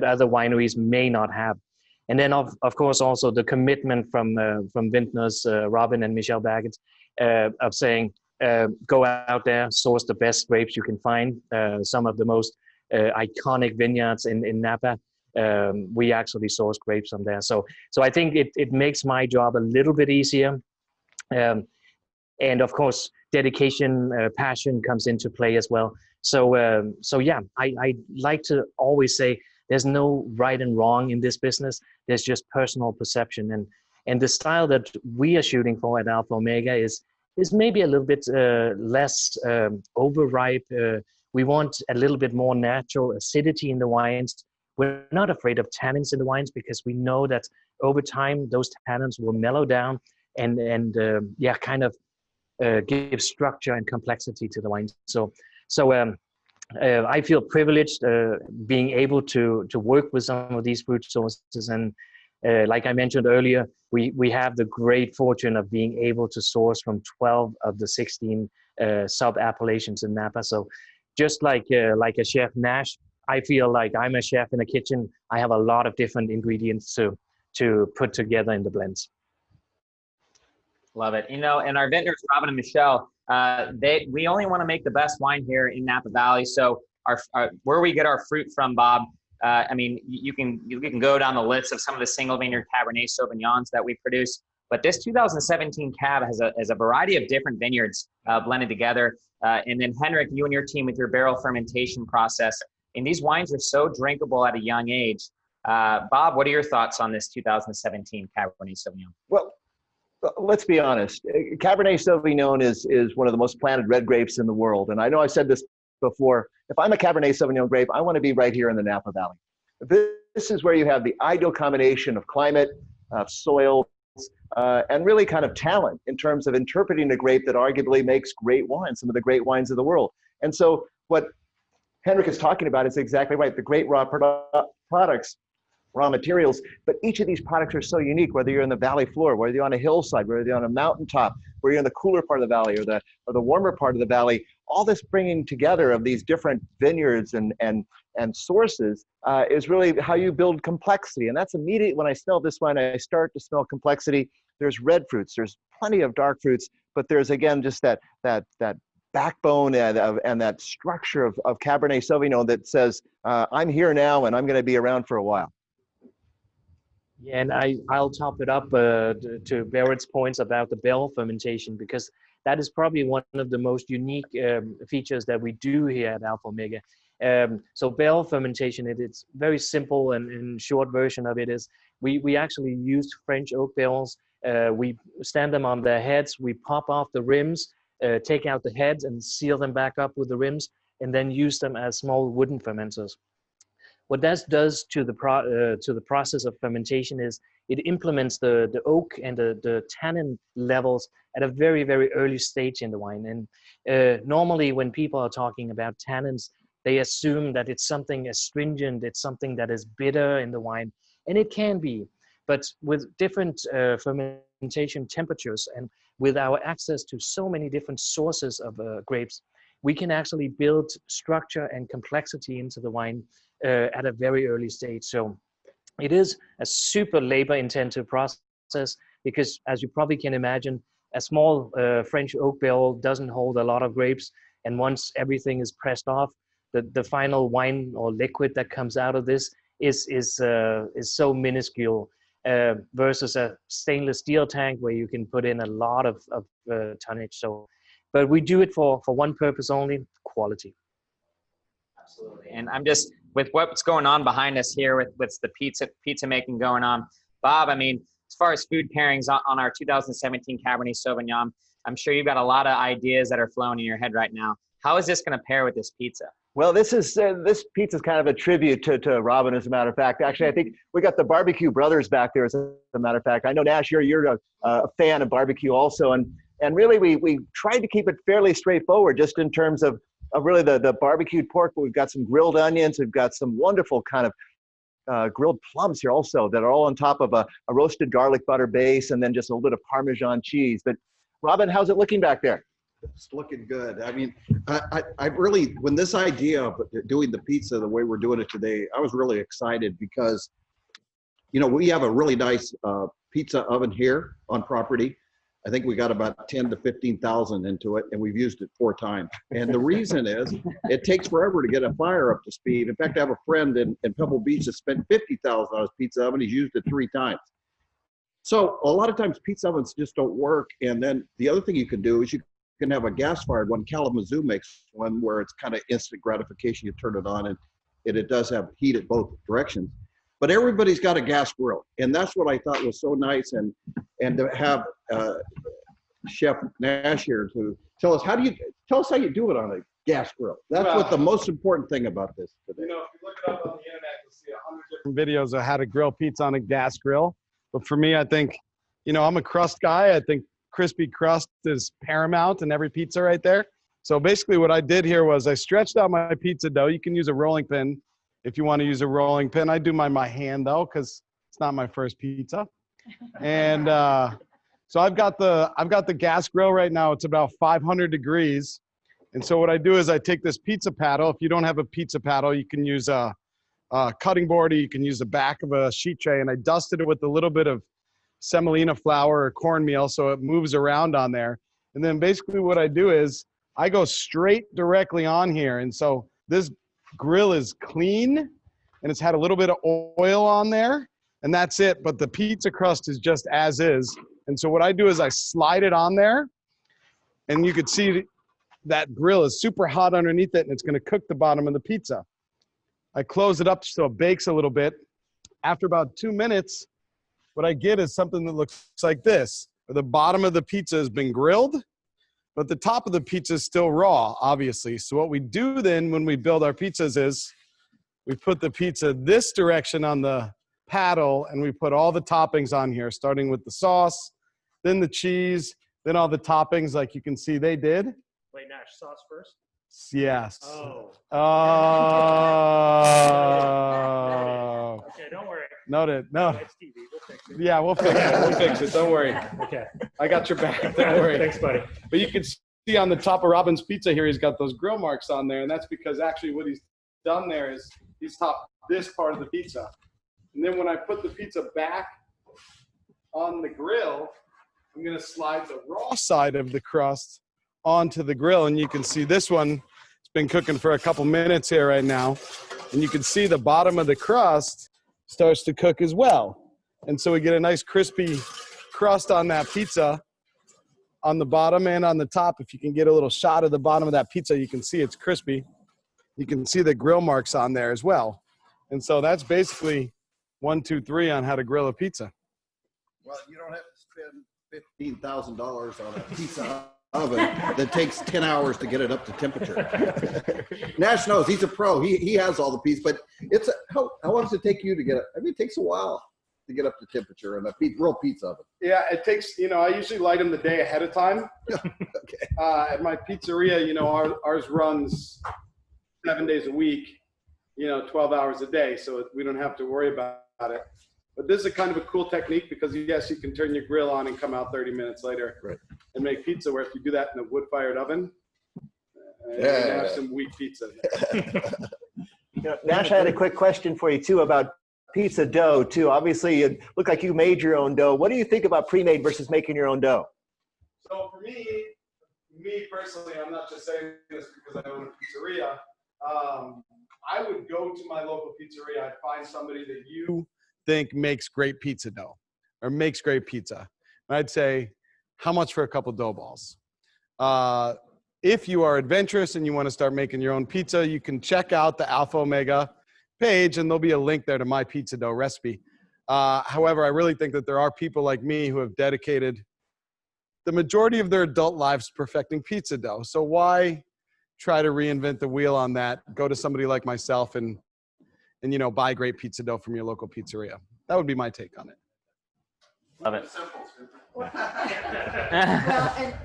other wineries may not have. And then, of course, also the commitment from vintners, Robin and Michelle Baggett, of saying, go out there, source the best grapes you can find. Some of the most iconic vineyards in Napa, we actually source grapes from there. So I think it makes my job a little bit easier. And of course, dedication, passion comes into play as well. So yeah, I like to always say there's no right and wrong in this business. There's just personal perception. And the style that we are shooting for at Alpha Omega is maybe a little bit less overripe. We want a little bit more natural acidity in the wines. We're not afraid of tannins in the wines, because we know that over time those tannins will mellow down and kind of give structure and complexity to the wines. So I feel privileged being able to work with some of these fruit sources, and like I mentioned earlier, we have the great fortune of being able to source from 12 of the 16 sub-appellations in Napa. So just like a chef Nash, I feel like I'm a chef in a kitchen. I have a lot of different ingredients to put together in the blends. Love it. You know, and our vendors, Robin and Michelle, we only want to make the best wine here in Napa Valley. So where we get our fruit from, Bob, I mean, you can go down the list of some of the single vineyard Cabernet Sauvignons that we produce. But this 2017 Cab has a variety of different vineyards blended together. And then Henrik, you and your team with your barrel fermentation process, and these wines are so drinkable at a young age. Bob, what are your thoughts on this 2017 Cabernet Sauvignon? Well, let's be honest. Cabernet Sauvignon is one of the most planted red grapes in the world. And I know I've said this before. If I'm a Cabernet Sauvignon grape, I want to be right here in the Napa Valley. This is where you have the ideal combination of climate, soil, and really kind of talent in terms of interpreting a grape that arguably makes great wine, some of the great wines of the world. And so what Henrik is talking about is exactly right. The great raw products, raw materials, but each of these products are so unique, whether you're in the valley floor, whether you're on a hillside, whether you're on a mountaintop, whether you're in the cooler part of the valley or the warmer part of the valley. All this bringing together of these different vineyards and sources is really how you build complexity. And that's immediate. When I smell this wine, I start to smell complexity. There's red fruits, there's plenty of dark fruits, but there's again just that backbone and that structure of Cabernet Sauvignon that says, I'm here now and I'm going to be around for a while. Yeah, and I'll top it up to Barrett's points about the barrel fermentation, because that is probably one of the most unique features that we do here at Alpha Omega. So barrel fermentation, it's very simple, and in short version of it is we actually used French oak barrels. We stand them on their heads, we pop off the rims, take out the heads and seal them back up with the rims, and then use them as small wooden fermenters. What that does to the process of fermentation is it implements the oak and the tannin levels at a very, very early stage in the wine. And normally when people are talking about tannins, they assume that it's something astringent, it's something that is bitter in the wine, and it can be. But with different fermentation temperatures and with our access to so many different sources of grapes, we can actually build structure and complexity into the wine at a very early stage. So it is a super labor-intensive process, because as you probably can imagine, a small French oak barrel doesn't hold a lot of grapes, and once everything is pressed off, the final wine or liquid that comes out of this is so minuscule versus a stainless steel tank where you can put in a lot of tonnage. So, but we do it for one purpose only: quality. Absolutely. And I'm just, with what's going on behind us here with the pizza making going on, Bob, I mean, as far as food pairings on our 2017 Cabernet Sauvignon, I'm sure you've got a lot of ideas that are flowing in your head right now. How is this going to pair with this pizza? Well, this pizza is kind of a tribute to Robin, as a matter of fact. Actually, I think we got the Barbecue Brothers back there, as a matter of fact. I know, Nash, you're a fan of barbecue also. And really, we tried to keep it fairly straightforward, just in terms of really the barbecued pork, but we've got some grilled onions. We've got some wonderful kind of grilled plums here also that are all on top of a roasted garlic butter base, and then just a little bit of Parmesan cheese. But Robin, how's it looking back there? It's looking good. I mean, I really, when this idea of doing the pizza the way we're doing it today, I was really excited because, you know, we have a really nice pizza oven here on property. I think we got about 10 to 15,000 into it, and we've used it 4 times. And the reason is it takes forever to get a fire up to speed. In fact, I have a friend in Pebble Beach that spent $50,000 on his pizza oven. He's used it 3 times. So a lot of times pizza ovens just don't work. And then the other thing you can do is you can have a gas-fired one. Kalamazoo makes one where it's kind of instant gratification. You turn it on, and it does have heat at both directions. But everybody's got a gas grill, and that's what I thought was so nice. And to have Chef Nash here to tell us how you do it on a gas grill. That's what the most important thing about this today. You know, if you look it up on the internet, you'll see 100 different videos of how to grill pizza on a gas grill. But for me, I think, you know, I'm a crust guy. I think crispy crust is paramount in every pizza right there. So basically what I did here was I stretched out my pizza dough. You can use a rolling pin if you want to use a rolling pin. I do mine by hand though, because it's not my first pizza. And so I've got the gas grill right now. It's about 500 degrees. And so what I do is I take this pizza paddle. If you don't have a pizza paddle, you can use a cutting board, or you can use the back of a sheet tray. And I dusted it with a little bit of semolina flour or cornmeal so it moves around on there. And then basically what I do is I go straight directly on here. And so this grill is clean, and it's had a little bit of oil on there, and that's it. But the pizza crust is just as is. And so what I do is I slide it on there, and you could see that grill is super hot underneath it, and it's going to cook the bottom of the pizza. I close it up so it bakes a little bit. After about 2 minutes, what I get is something that looks like this. The bottom of the pizza has been grilled, but the top of the pizza is still raw, obviously. So what we do then when we build our pizzas is we put the pizza this direction on the paddle, and we put all the toppings on here, starting with the sauce, then the cheese, then all the toppings like you can see they did. Wait, Nash, sauce first? Yes. Oh. Okay, don't worry. Noted. No. It's TV. We'll fix it. Yeah, we'll fix it. We'll fix it. Don't worry. Okay. I got your back. Don't worry. Thanks, buddy. But you can see on the top of Robin's pizza here, he's got those grill marks on there. And that's because actually what he's done there is he's topped this part of the pizza. And then when I put the pizza back on the grill, I'm going to slide the raw side of the crust onto the grill. And you can see this one, it's been cooking for a couple minutes here right now. And you can see the bottom of the crust starts to cook as well. And so we get a nice crispy crust on that pizza on the bottom and on the top. If you can get a little shot of the bottom of that pizza, you can see it's crispy. You can see the grill marks on there as well. And so that's basically 1, 2, 3 on how to grill a pizza. Well, you don't have to spend $15,000 on a pizza oven that takes 10 hours to get it up to temperature. Nash knows, he's a pro. He has all the pieces, but it's how long does it take you to get it? I mean, it takes a while to get up to temperature in a real pizza oven. Yeah, it takes, you know, I usually light them the day ahead of time. Okay. At my pizzeria, you know, ours runs 7 days a week, you know, 12 hours a day. So we don't have to worry about it. But this is a kind of a cool technique because, yes, you can turn your grill on and come out 30 minutes later and make pizza, where if you do that in a wood-fired oven, you have some weak pizza. You know, Nash, I had a quick question for you, too, about pizza dough, too. Obviously, it looked like you made your own dough. What do you think about pre-made versus making your own dough? So for me personally, I'm not just saying this because I own a pizzeria. I would go to my local pizzeria. I'd find somebody that you think makes great pizza dough or makes great pizza. And I'd say, how much for a couple dough balls? if you are adventurous and you want to start making your own pizza, you can check out the Alpha Omega page, and there'll be a link there to my pizza dough recipe. However, I really think that there are people like me who have dedicated the majority of their adult lives perfecting pizza dough. So why try to reinvent the wheel on that? Go to somebody like myself and you know, buy great pizza dough from your local pizzeria. That would be my take on it. Love it. Well,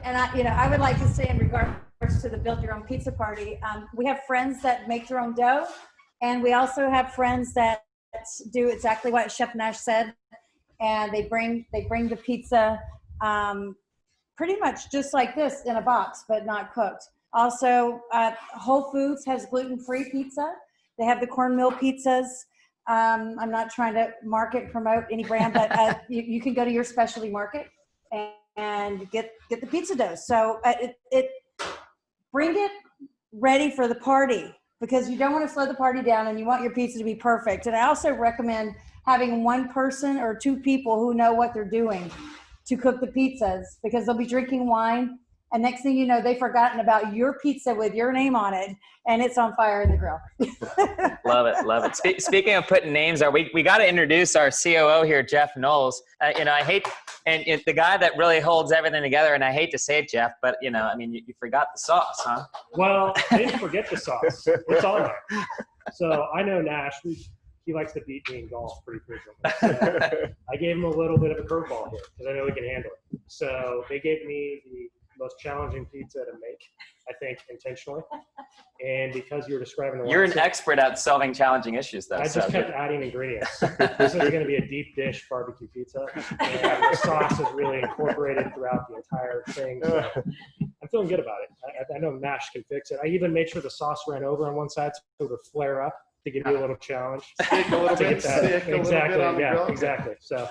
and I, you know, I would like to say in regards to the build your own pizza party, we have friends that make their own dough, and we also have friends that do exactly what Chef Nash said, and they bring the pizza pretty much just like this in a box, but not cooked. Also, Whole Foods has gluten-free pizza. They have the cornmeal pizzas. I'm not trying to promote any brand, but you can go to your specialty market and get the pizza dough. So bring it ready for the party, because you don't want to slow the party down and you want your pizza to be perfect. And I also recommend having one person or two people who know what they're doing to cook the pizzas, because they'll be drinking wine, and next thing you know, they've forgotten about your pizza with your name on it, and it's on fire in the grill. Love it, love it. Speaking of putting names, we got to introduce our COO here, Jeff Knowles. You know, I hate, and the guy that really holds everything together, and I hate to say it, Jeff, but you know, I mean, you forgot the sauce, huh? Well, I didn't forget the sauce. It's on there. So I know Nash. He likes to beat me in golf pretty frequently. So I gave him a little bit of a curveball here because I know he can handle it. So they gave me the most challenging pizza to make, I think, intentionally. And because you were describing the You're an expert at solving challenging issues, though. I just kept adding ingredients. This is going to be a deep dish barbecue pizza, and the sauce is really incorporated throughout the entire thing. So I'm feeling good about it. I know Nash can fix it. I even made sure the sauce ran over on one side so it would flare up to give you a little challenge. Stick a little bit, Exactly. So,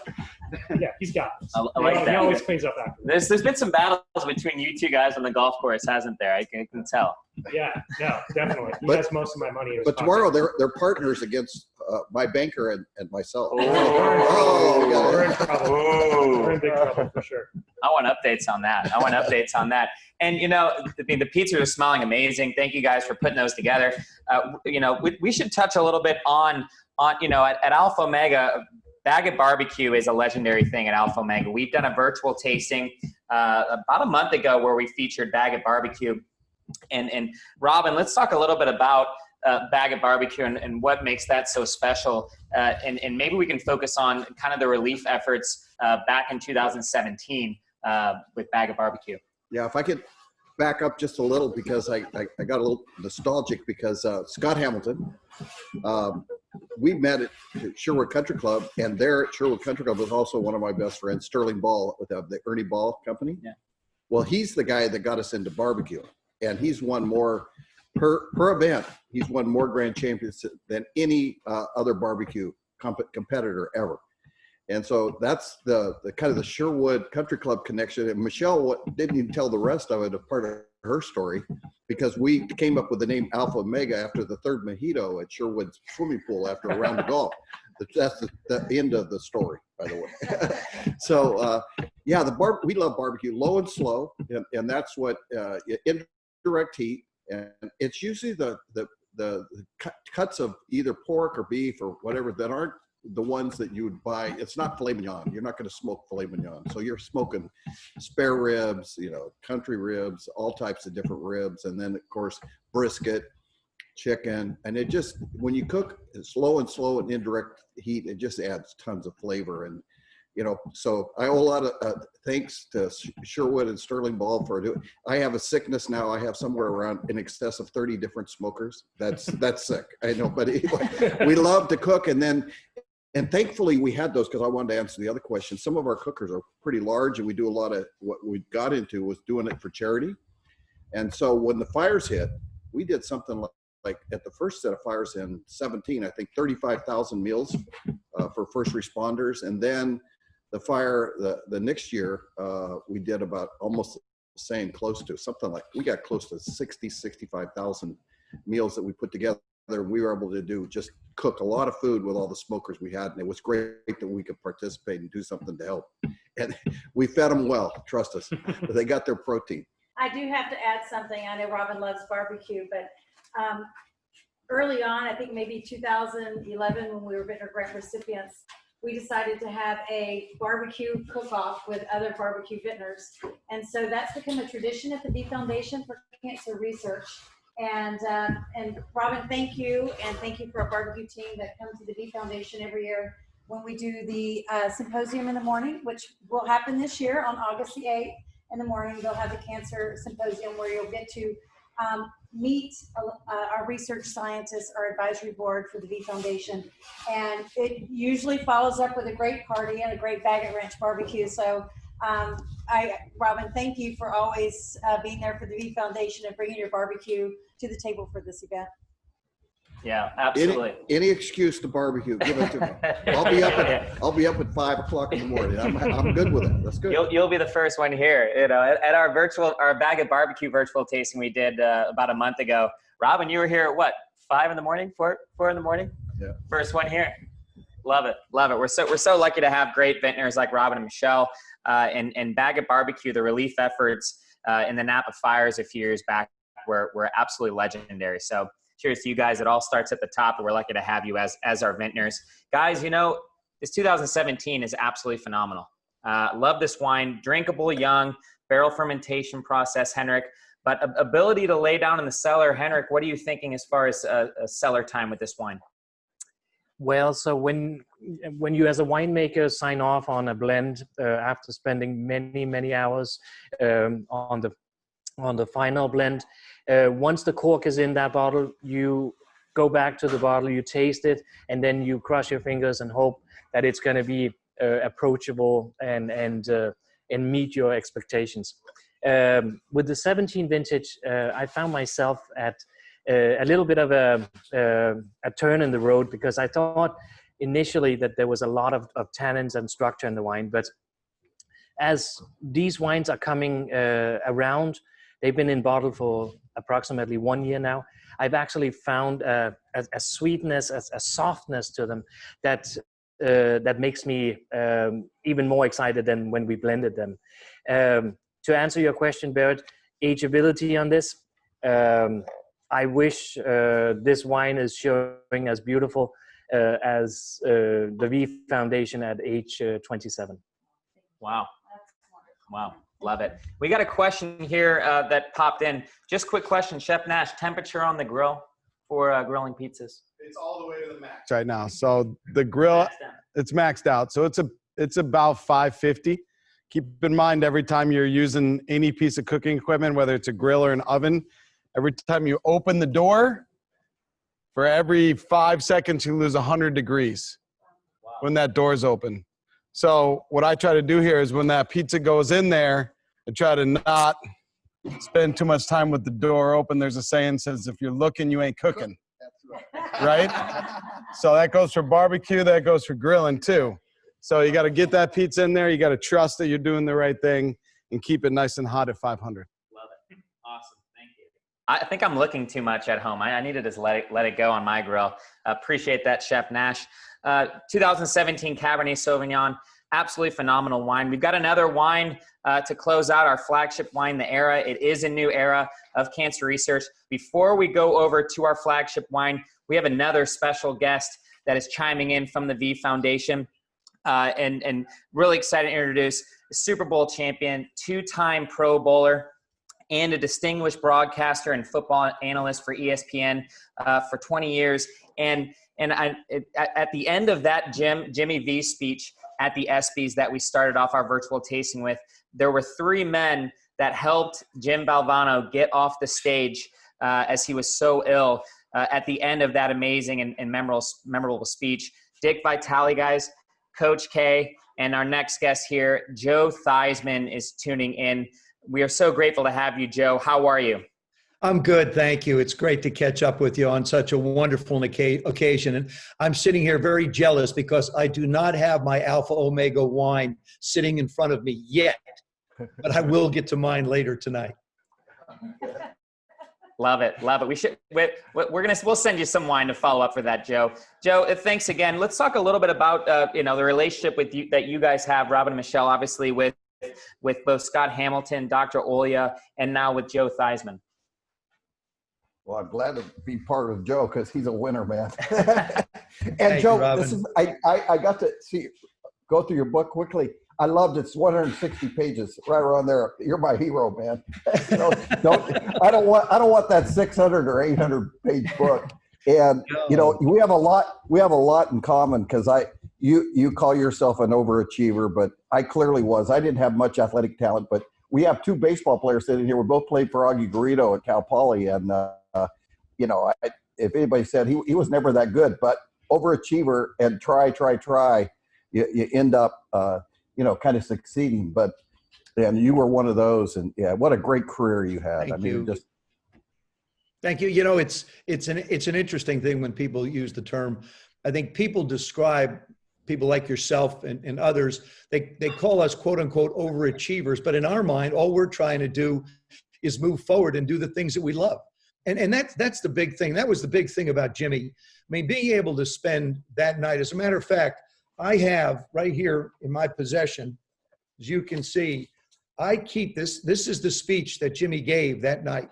yeah, he's got this. I like that. He always cleans up after. There's been some battles between you two guys on the golf course, hasn't there? I can tell. Yeah, no, definitely. He has most of my money in his But pocket. tomorrow they're partners against my banker and myself. We're in trouble. We're in big trouble for sure. I want updates on that. And, you know, the pizzas are smelling amazing. Thank you guys for putting those together. You know, we should touch a little bit on you know, at Alpha Omega, Baggett Barbecue is a legendary thing at Alpha Omega. We've done a virtual tasting about a month ago where we featured Baggett Barbecue. And Robin, let's talk a little bit about Baggett Barbecue and what makes that so special. And maybe we can focus on kind of the relief efforts back in 2017 with Baggett Barbecue. Yeah, if I could back up just a little, because I got a little nostalgic, because Scott Hamilton, we met at Sherwood Country Club, and there at Sherwood Country Club was also one of my best friends, Sterling Ball, with the Ernie Ball Company. Yeah. Well, he's the guy that got us into barbecue, and he's won more per event. He's won more grand champions than any other barbecue competitor ever. And so that's the kind of the Sherwood Country Club connection. And Michelle didn't even tell the rest of it, a part of her story, because we came up with the name Alpha Omega after the third mojito at Sherwood's swimming pool after a round of golf. That's the end of the story, by the way. So yeah, we love barbecue, low and slow, and that's what indirect heat, and it's usually the cuts of either pork or beef or whatever that aren't the ones that you would buy. It's not filet mignon. You're not going to smoke filet mignon. So you're smoking spare ribs, you know, country ribs, all types of different ribs. And then of course, brisket, chicken. And it just, when you cook slow and indirect heat, it just adds tons of flavor. And, you know, so I owe a lot of thanks to Sherwood and Sterling Ball for doing. I have a sickness now. I have somewhere around in excess of 30 different smokers. That's sick. I know, but anyway, we love to cook. And thankfully we had those, because I wanted to answer the other question. Some of our cookers are pretty large, and we do a lot of what we got into was doing it for charity. And so when the fires hit, we did something like at the first set of fires in 17, I think 35,000 meals for first responders. And then the fire, the next year, we did about almost the same, close to something like, we got close to 65,000 meals that we put together. We were able to just cook a lot of food with all the smokers we had, and it was great that we could participate and do something to help. And we fed them well, trust us. But they got their protein. I do have to add something. I know Robin loves barbecue, but early on, I think maybe 2011, when we were Vintner Grant recipients, we decided to have a barbecue cook-off with other barbecue vintners. And so that's become a tradition at the V Foundation for Cancer Research. And Robin, thank you. And thank you for our barbecue team that comes to the V Foundation every year when we do the symposium in the morning, which will happen this year on August the 8th. In the morning, they'll have the cancer symposium where you'll get to meet our research scientists, our advisory board for the V Foundation. And it usually follows up with a great party and a great Baggett Ranch barbecue. So Robin, thank you for always being there for the V Foundation and bringing your barbecue to the table for this event. Yeah, absolutely. Any excuse to barbecue, give it to me. I'll be up at 5 o'clock in the morning. I'm good with it. That's good. You'll be the first one here. You know, at our Baggett Barbecue virtual tasting we did about a month ago. Robin, you were here at what, 5 in the morning, 4 in the morning? Yeah. First one here. Love it, love it. We're so lucky to have great vintners like Robin and Michelle, and Baggett Barbecue. The relief efforts in the Napa fires a few years back were absolutely legendary. So cheers to you guys. It all starts at the top, and we're lucky to have you as our vintners. Guys, you know, this 2017 is absolutely phenomenal. Love this wine. Drinkable, young, barrel fermentation process, Henrik. But ability to lay down in the cellar. Henrik, what are you thinking as far as a cellar time with this wine? Well, so when you as a winemaker sign off on a blend after spending many hours on the final blend, once the cork is in that bottle, you go back to the bottle, you taste it, and then you cross your fingers and hope that it's going to be approachable and meet your expectations. With the 17 vintage, I found myself at a little bit of a turn in the road, because I thought initially that there was a lot of tannins and structure in the wine, but as these wines are coming around, they've been in bottle for approximately 1 year now. I've actually found a sweetness, a softness to them that makes me even more excited than when we blended them. To answer your question, Barrett, ageability on this, I wish this wine is showing as beautiful as the V Foundation at age 27. Wow. Wow. Love it. We got a question here that popped in. Just quick question, Chef Nash, temperature on the grill for grilling pizzas? It's all the way to the max right now. So the grill, it's maxed out. So it's about 550. Keep in mind, every time you're using any piece of cooking equipment, whether it's a grill or an oven, every time you open the door, for every 5 seconds, you lose 100 degrees when that door's open. So what I try to do here is when that pizza goes in there, I try to not spend too much time with the door open. There's a saying says, if you're looking, you ain't cooking. Right? So that goes for barbecue, that goes for grilling too. So you got to get that pizza in there. You got to trust that you're doing the right thing and keep it nice and hot at 500. Love it. Awesome. Thank you. I think I'm looking too much at home. I need to just let it go on my grill. Appreciate that, Chef Nash. 2017 Cabernet Sauvignon, absolutely phenomenal wine. We've got another wine to close out our flagship wine, the era. It is a new era of cancer research. Before we go over to our flagship wine, we have another special guest that is chiming in from the V Foundation. And really excited to introduce a Super Bowl champion, 2-time Pro Bowler, and a distinguished broadcaster and football analyst for ESPN for 20 years. And at the end of that Jimmy V speech at the ESPYs that we started off our virtual tasting with, there were 3 men that helped Jim Valvano get off the stage as he was so ill at the end of that amazing and memorable speech. Dick Vitale, guys, Coach K, and our next guest here, Joe Theismann, is tuning in. We are so grateful to have you, Joe. How are you? I'm good, thank you. It's great to catch up with you on such a wonderful occasion. And I'm sitting here very jealous because I do not have my Alpha Omega wine sitting in front of me yet, but I will get to mine later tonight. Love it, love it. We'll send you some wine to follow up for that, Joe. Joe, thanks again. Let's talk a little bit about the relationship that you guys have, Robin and Michelle, obviously with with both Scott Hamilton, Dr. Olia, and now with Joe Theismann. Well, I'm glad to be part of Joe because he's a winner, man. And Thank Joe, you, Robin. this is I got to go through your book quickly. I loved it. It's 160 pages, right around there. You're my hero, man. I don't want that 600 or 800 page book. And we have a lot in common because you call yourself an overachiever, but I clearly was. I didn't have much athletic talent, but we have two baseball players sitting here. We both played for Augie Garrido at Cal Poly, and if anybody said he was never that good, but overachiever and try, you end up kind of succeeding. And you were one of those, and yeah, what a great career you had. Thank you. Thank you. It's an interesting thing when people use the term. I think people describe people like yourself and others. They call us quote unquote overachievers, but in our mind, all we're trying to do is move forward and do the things that we love. And that's the big thing. That was the big thing about Jimmy. I mean, being able to spend that night. As a matter of fact, I have right here in my possession, as you can see, I keep this. This is the speech that Jimmy gave that night.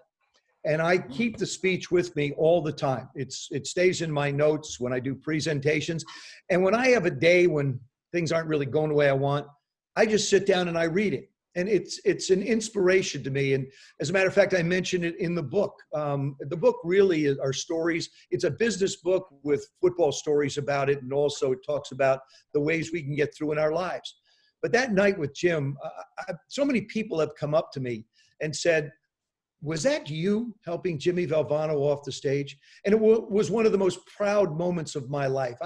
And I keep the speech with me all the time. It stays in my notes when I do presentations. And when I have a day when things aren't really going the way I want, I just sit down and I read it. And it's an inspiration to me. And as a matter of fact, I mentioned it in the book. The book really are stories. It's a business book with football stories about it. And also it talks about the ways we can get through in our lives. But that night with Jim, so many people have come up to me and said, was that you helping Jimmy Valvano off the stage? And it was one of the most proud moments of my life.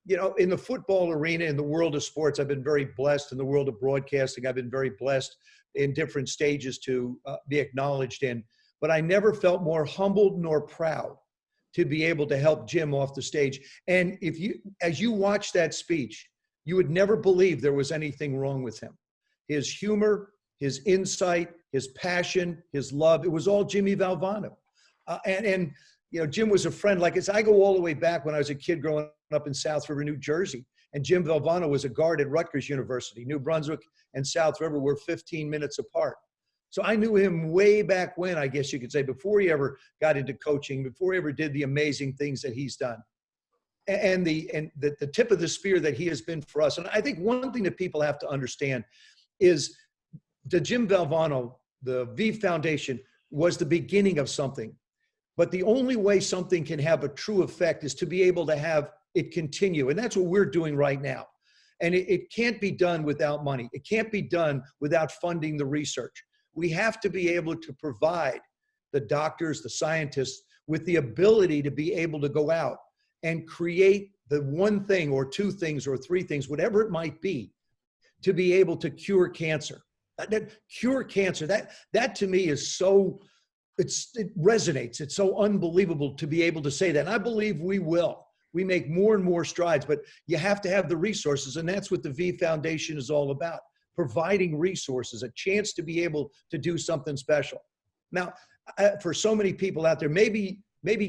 In the football arena, in the world of sports, I've been very blessed. In the world of broadcasting, I've been very blessed in different stages to be acknowledged in. But I never felt more humbled nor proud to be able to help Jim off the stage. And as you watch that speech, you would never believe there was anything wrong with him. His humor, his insight, his passion, his love, it was all Jimmy Valvano. Jim was a friend. Like I go all the way back when I was a kid growing up in South River, New Jersey. And Jim Valvano was a guard at Rutgers University. New Brunswick and South River were 15 minutes apart. So I knew him way back when, I guess you could say, before he ever got into coaching, before he ever did the amazing things that he's done. And the tip of the spear that he has been for us. And I think one thing that people have to understand is the Jim Valvano, the V Foundation, was the beginning of something. But the only way something can have a true effect is to be able to have it continue. And that's what we're doing right now. And it can't be done without money. It can't be done without funding the research. We have to be able to provide the doctors, the scientists, with the ability to be able to go out and create the one thing or two things or three things, whatever it might be, to be able to cure cancer. Cure cancer, that to me is so, it resonates. It's so unbelievable to be able to say that. And I believe we will. We make more and more strides, but you have to have the resources. And that's what the V Foundation is all about, providing resources, a chance to be able to do something special. Now, for so many people out there, maybe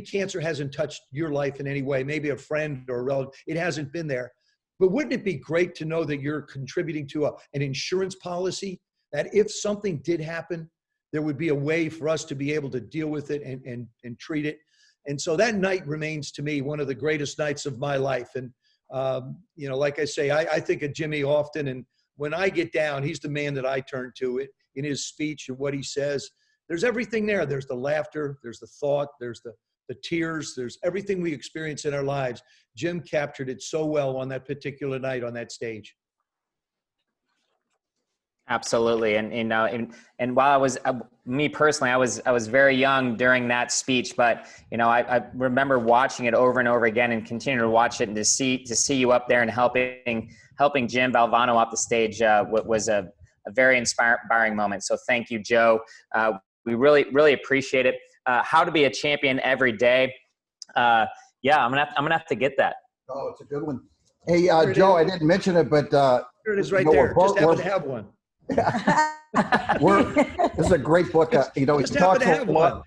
cancer hasn't touched your life in any way, maybe a friend or a relative, it hasn't been there. But wouldn't it be great to know that you're contributing to an insurance policy, that if something did happen, there would be a way for us to be able to deal with it and treat it. And so that night remains to me one of the greatest nights of my life. And, like I say, I think of Jimmy often. And when I get down, he's the man that I turn to in his speech and what he says. There's everything there. There's the laughter, there's the thought, there's the tears, there's everything we experience in our lives. Jim captured it so well on that particular night on that stage. Absolutely. And while I was, me personally, I was very young during that speech, but, I remember watching it over and over again and continuing to watch it and to see you up there and helping Jim Valvano off the stage was a very inspiring moment. So thank you, Joe. We really, really appreciate it. How to be a champion every day. I'm gonna have to get that. Oh, it's a good one. Hey, Joe, I didn't mention it, but here it is right there. Just happen to have one. This is a great book. He talks a lot.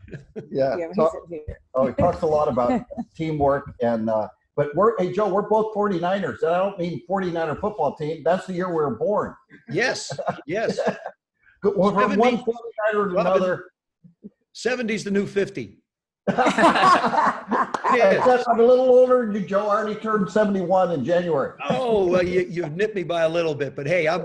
Yeah. He talks a lot about teamwork and. But hey, Joe, we're both 49ers. And I don't mean 49er football team. That's the year we were born. Yes, yes. Well, from 70 one 49er to another. 70's the new 50. Except I'm a little older than you, Joe. I already turned 71 in January. Oh, well, you nipped me by a little bit, but hey, I'm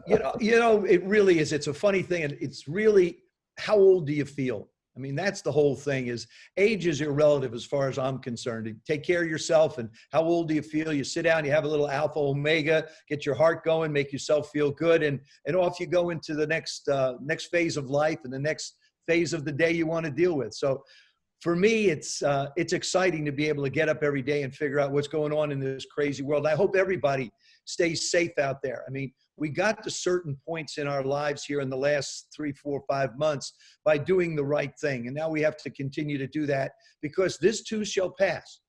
you know, it really is. It's a funny thing, and it's really, how old do you feel? I mean, that's the whole thing. Is age is irrelative as far as I'm concerned. You take care of yourself, and how old do you feel? You sit down, you have a little alpha omega, get your heart going, make yourself feel good, and off you go into the next phase of life and the next phase of the day you want to deal with. So for me, it's exciting to be able to get up every day and figure out what's going on in this crazy world. I hope everybody stays safe out there. I mean, we got to certain points in our lives here in the last 3, 4, 5 months by doing the right thing. And now we have to continue to do that, because this too shall pass.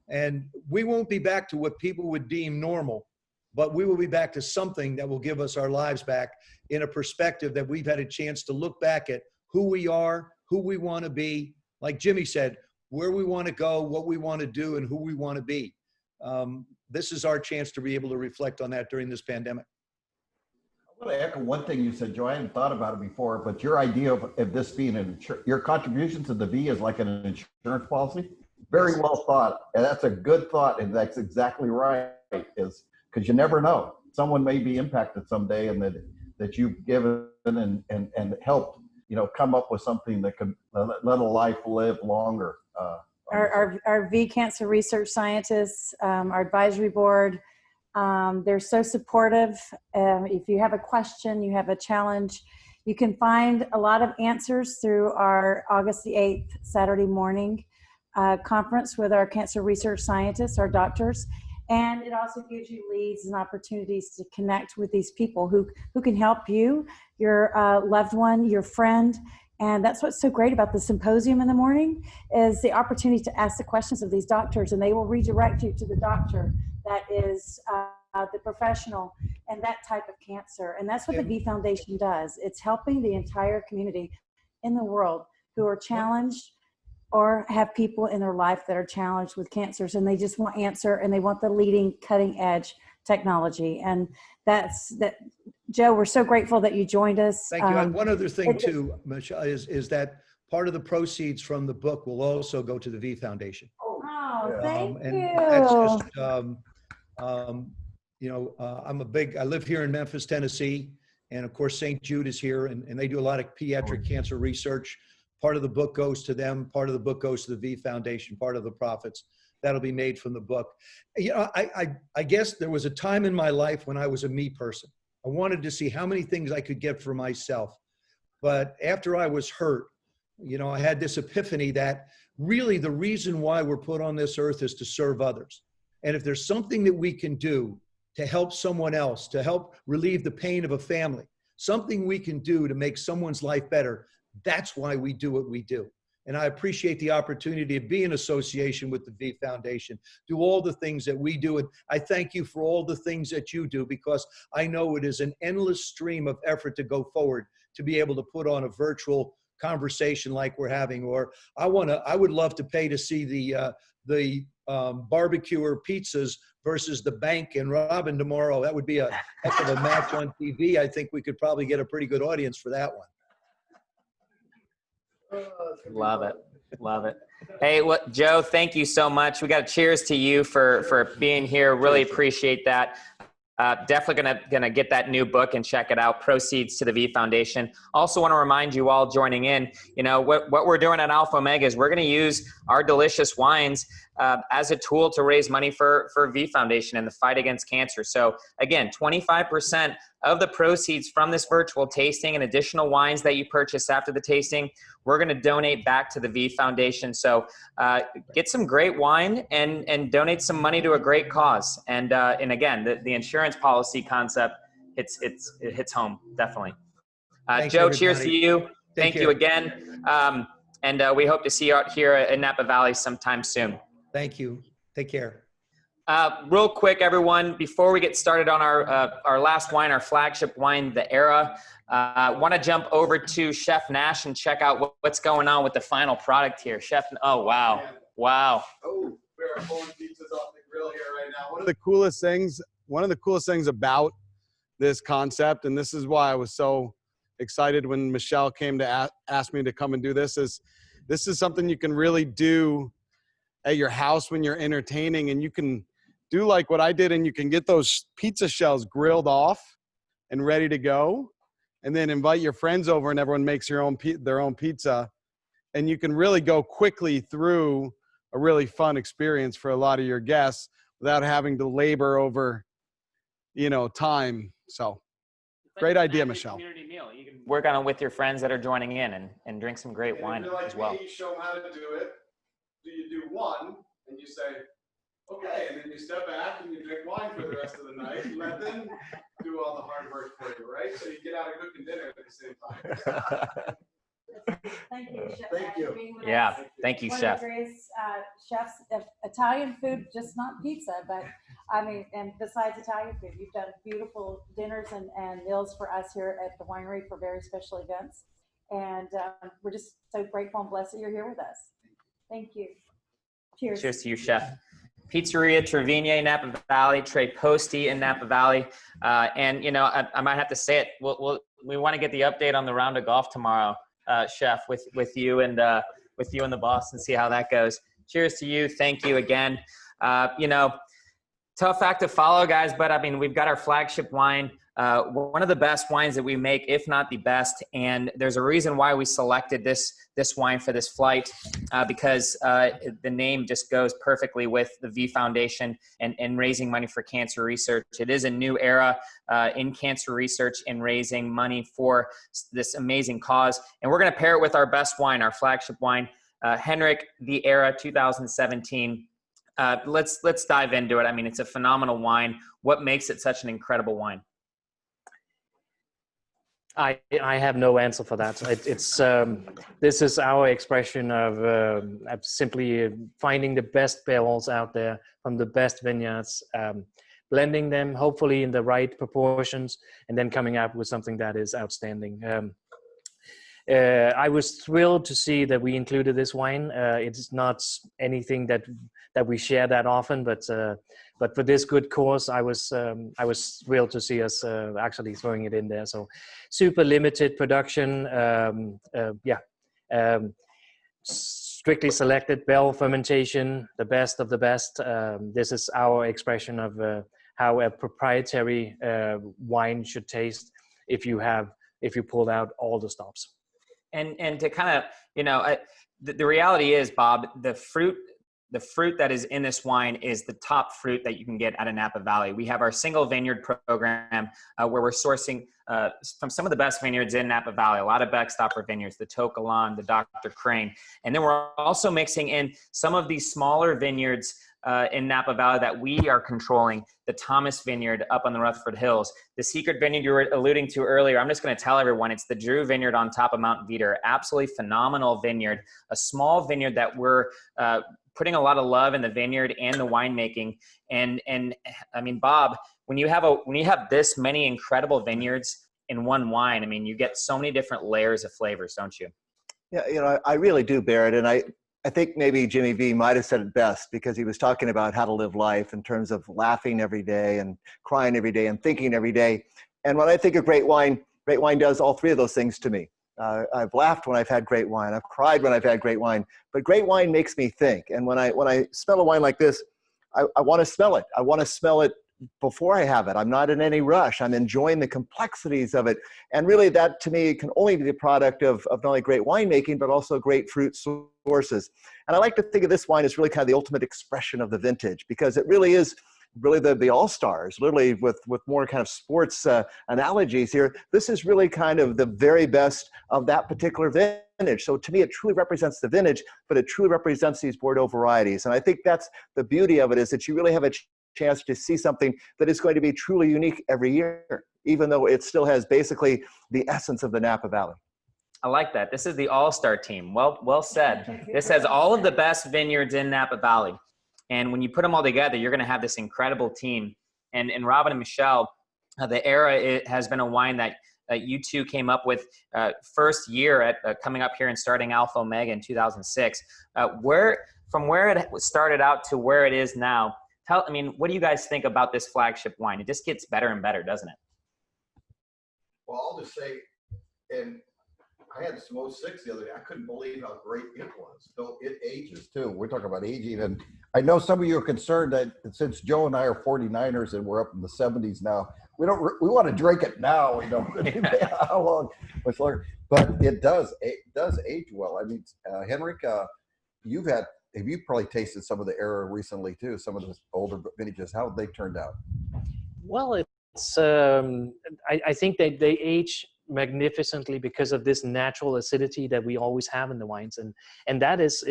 And we won't be back to what people would deem normal, but we will be back to something that will give us our lives back in a perspective that we've had a chance to look back at who we are, who we want to be. Like Jimmy said, where we want to go, what we want to do, and who we want to be. This is our chance to be able to reflect on that during this pandemic. I want to echo one thing you said, Joe. I hadn't thought about it before, but your idea of this being your contribution to the V is like an insurance policy. Very well thought, and that's a good thought, and that's exactly right. Is because you never know, someone may be impacted someday, and that you've given and helped, you know, come up with something that could let a life live longer. Our V Cancer Research Scientists, our advisory board, they're so supportive. If you have a question, you have a challenge, you can find a lot of answers through our August the 8th, Saturday morning conference with our cancer research scientists, our doctors. And it also gives you leads and opportunities to connect with these people who can help you, your loved one, your friend. And that's what's so great about the symposium in the morning, is the opportunity to ask the questions of these doctors, and they will redirect you to the doctor that is the professional and that type of cancer. And that's what the V Foundation does. It's helping the entire community in the world who are challenged or have people in their life that are challenged with cancers, and they just want answer, and they want the leading cutting edge technology. And that's that. Joe, we're so grateful that you joined us. Thank you. One other thing too, Michelle, is that part of the proceeds from the book will also go to the V Foundation. Oh, thank you. And that's just, you know, I live here in Memphis, Tennessee, and of course St. Jude is here, and they do a lot of pediatric cancer research. Part of the book goes to them. Part of the book goes to the V Foundation. Part of the profits that'll be made from the book. You know, I guess there was a time in my life when I was a me person. I wanted to see how many things I could get for myself. But after I was hurt, you know, I had this epiphany that really the reason why we're put on this earth is to serve others. And if there's something that we can do to help someone else, to help relieve the pain of a family, something we can do to make someone's life better, that's why we do what we do. And I appreciate the opportunity to be in association with the V Foundation, do all the things that we do. And I thank you for all the things that you do, because I know it is an endless stream of effort to go forward, to be able to put on a virtual conversation like we're having. Or I would love to pay to see the barbecue pizzas versus the bank and Robin tomorrow. That would be a heck of a match on TV. I think we could probably get a pretty good audience for that one. Love it. Love it. Hey, Joe, thank you so much. We got a cheers to you for being here. Really appreciate that. Definitely gonna get that new book and check it out. Proceeds to the V Foundation. Also want to remind you all joining in, you know, what we're doing at Alpha Omega is we're going to use our delicious wines as a tool to raise money for V Foundation and the fight against cancer. So again, 25% of the proceeds from this virtual tasting and additional wines that you purchase after the tasting, we're going to donate back to the V Foundation. So get some great wine and donate some money to a great cause. And again, the insurance policy concept, it hits home, definitely. Joe, cheers to you. Thank you again. And we hope to see you out here in Napa Valley sometime soon. Thank you. Take care. Real quick, everyone, before we get started on our last wine, our flagship wine, the Era, want to jump over to Chef Nash and check out what's going on with the final product here. Chef, oh, wow. Wow. Oh, we are pulling pizzas off the grill here right now. One of the coolest things about this concept. And this is why I was so excited when Michelle came to ask me to come and do this. This is something you can really do at your house when you're entertaining, and you can do like what I did, and you can get those pizza shells grilled off and ready to go, and then invite your friends over and everyone makes their own pizza, and you can really go quickly through a really fun experience for a lot of your guests without having to labor over, time. So great idea, Michelle. Community meal. You can work on it with your friends that are joining in and drink some great wine as well. You show them how to do it. Do you do one and you say, okay, and then you step back and you drink wine for the rest of the night and let them do all the hard work for you, right? So you get out of cooking dinner at the same time. Thank you, Chef. Thank you. Yeah, thank you, One Chef. of the greatest chefs of Italian food, just not pizza, but I mean, and besides Italian food, you've done beautiful dinners and meals for us here at the winery for very special events. And we're just so grateful and blessed that you're here with us. Thank you. Cheers. Cheers to you, Chef. Pizzeria Trevigne, Napa Valley, Trey Posti in Napa Valley. And, I might have to say it. We want to get the update on the round of golf tomorrow, Chef, with you and the boss, and see how that goes. Cheers to you. Thank you again. Tough act to follow, guys, but I mean, we've got our flagship wine, one of the best wines that we make, if not the best. And there's a reason why we selected this wine for this flight, because the name just goes perfectly with the V Foundation and raising money for cancer research. It is a new era in cancer research and raising money for this amazing cause. And we're going to pair it with our best wine, our flagship wine, Henrik, the Era 2017. Let's dive into it. I mean, it's a phenomenal wine. What makes it such an incredible wine? I have no answer for that. This is our expression of simply finding the best barrels out there from the best vineyards, blending them hopefully in the right proportions, and then coming up with something that is outstanding. I was thrilled to see that we included this wine. It's not anything that we share that often, but for this good cause, I was thrilled to see us actually throwing it in there. So super limited production, strictly selected barrel fermentation, the best of the best. This is our expression of how a proprietary wine should taste if you pulled out all the stops. And to kind of, the reality is, Bob, the fruit that is in this wine is the top fruit that you can get out of Napa Valley. We have our single vineyard program where we're sourcing from some of the best vineyards in Napa Valley, a lot of backstopper vineyards, the Tokalan, the Dr. Crane. And then we're also mixing in some of these smaller vineyards in Napa Valley that we are controlling, the Thomas Vineyard up on the Rutherford Hills. The secret vineyard you were alluding to earlier, I'm just going to tell everyone, it's the Drew Vineyard on top of Mount Veeder. Absolutely phenomenal vineyard, a small vineyard that we're putting a lot of love in the vineyard and the winemaking. And I mean, Bob, when you have this many incredible vineyards in one wine, I mean, you get so many different layers of flavors, don't you? Yeah, I really do, Barrett. And I think maybe Jimmy V might have said it best, because he was talking about how to live life in terms of laughing every day and crying every day and thinking every day. And when I think of great wine does all three of those things to me. I've laughed when I've had great wine. I've cried when I've had great wine. But great wine makes me think. And when I smell a wine like this, I want to smell it. I want to smell it before I have it. I'm not in any rush. I'm enjoying the complexities of it. And really that to me can only be the product of not only great winemaking, but also great fruit sources. And I like to think of this wine as really kind of the ultimate expression of the vintage, because it really is really the all-stars, literally with more kind of sports analogies here. This is really kind of the very best of that particular vintage. So to me, it truly represents the vintage, but it truly represents these Bordeaux varieties. And I think that's the beauty of it, is that you really have a chance to see something that is going to be truly unique every year, even though it still has basically the essence of the Napa Valley. I like that. This is the all-star team. Well said. This has all of the best vineyards in Napa Valley. And when you put them all together, you're going to have this incredible team. And Robin and Michelle, the Era, it has been a wine that you two came up with first year at coming up here and starting Alpha Omega in 2006. From where it started out to where it is now, what do you guys think about this flagship wine? It just gets better and better, doesn't it? Well, I'll just say, and I had some 06 the other day. I couldn't believe how great it was. So it ages too. We're talking about aging. And I know some of you are concerned that since Joe and I are 49ers and we're up in the 70s now, we want to drink it now. You know, how long, much longer. But it does age well. I mean, Henrik, have you probably tasted some of the era recently too, some of the older vintages. How have they turned out? Well, it's I think they age magnificently because of this natural acidity that we always have in the wines, and that is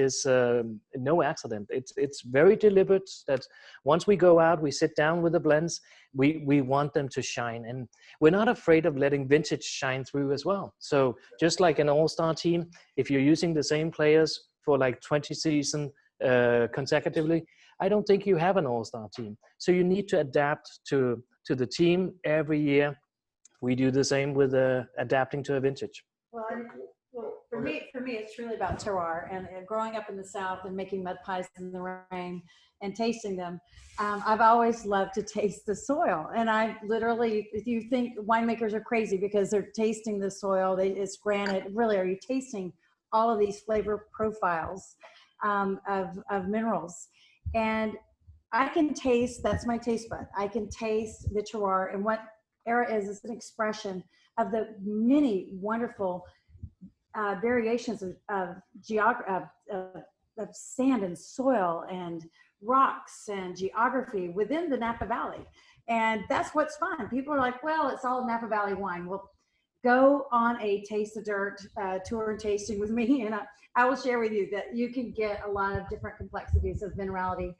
no accident. It's very deliberate that once we go out, we sit down with the blends, we want them to shine, and we're not afraid of letting vintage shine through as well. So just like an all-star team, if you're using the same players for like 20 seasons consecutively, I don't think you have an all-star team. So you need to adapt to the team every year. We do the same with adapting to a vintage. Well, for me, it's really about terroir and growing up in the South and making mud pies in the rain and tasting them. I've always loved to taste the soil. And I literally, if you think winemakers are crazy because they're tasting the soil, it's granite. Really, are you tasting all of these flavor profiles of minerals? And I can taste, that's my taste bud. I can taste the terroir, and what era is an expression of the many wonderful variations of sand and soil and rocks and geography within the Napa Valley. And that's what's fun. People are like, well, it's all Napa Valley wine. Well, go on a Taste the Dirt tour and tasting with me, and I will share with you that you can get a lot of different complexities of minerality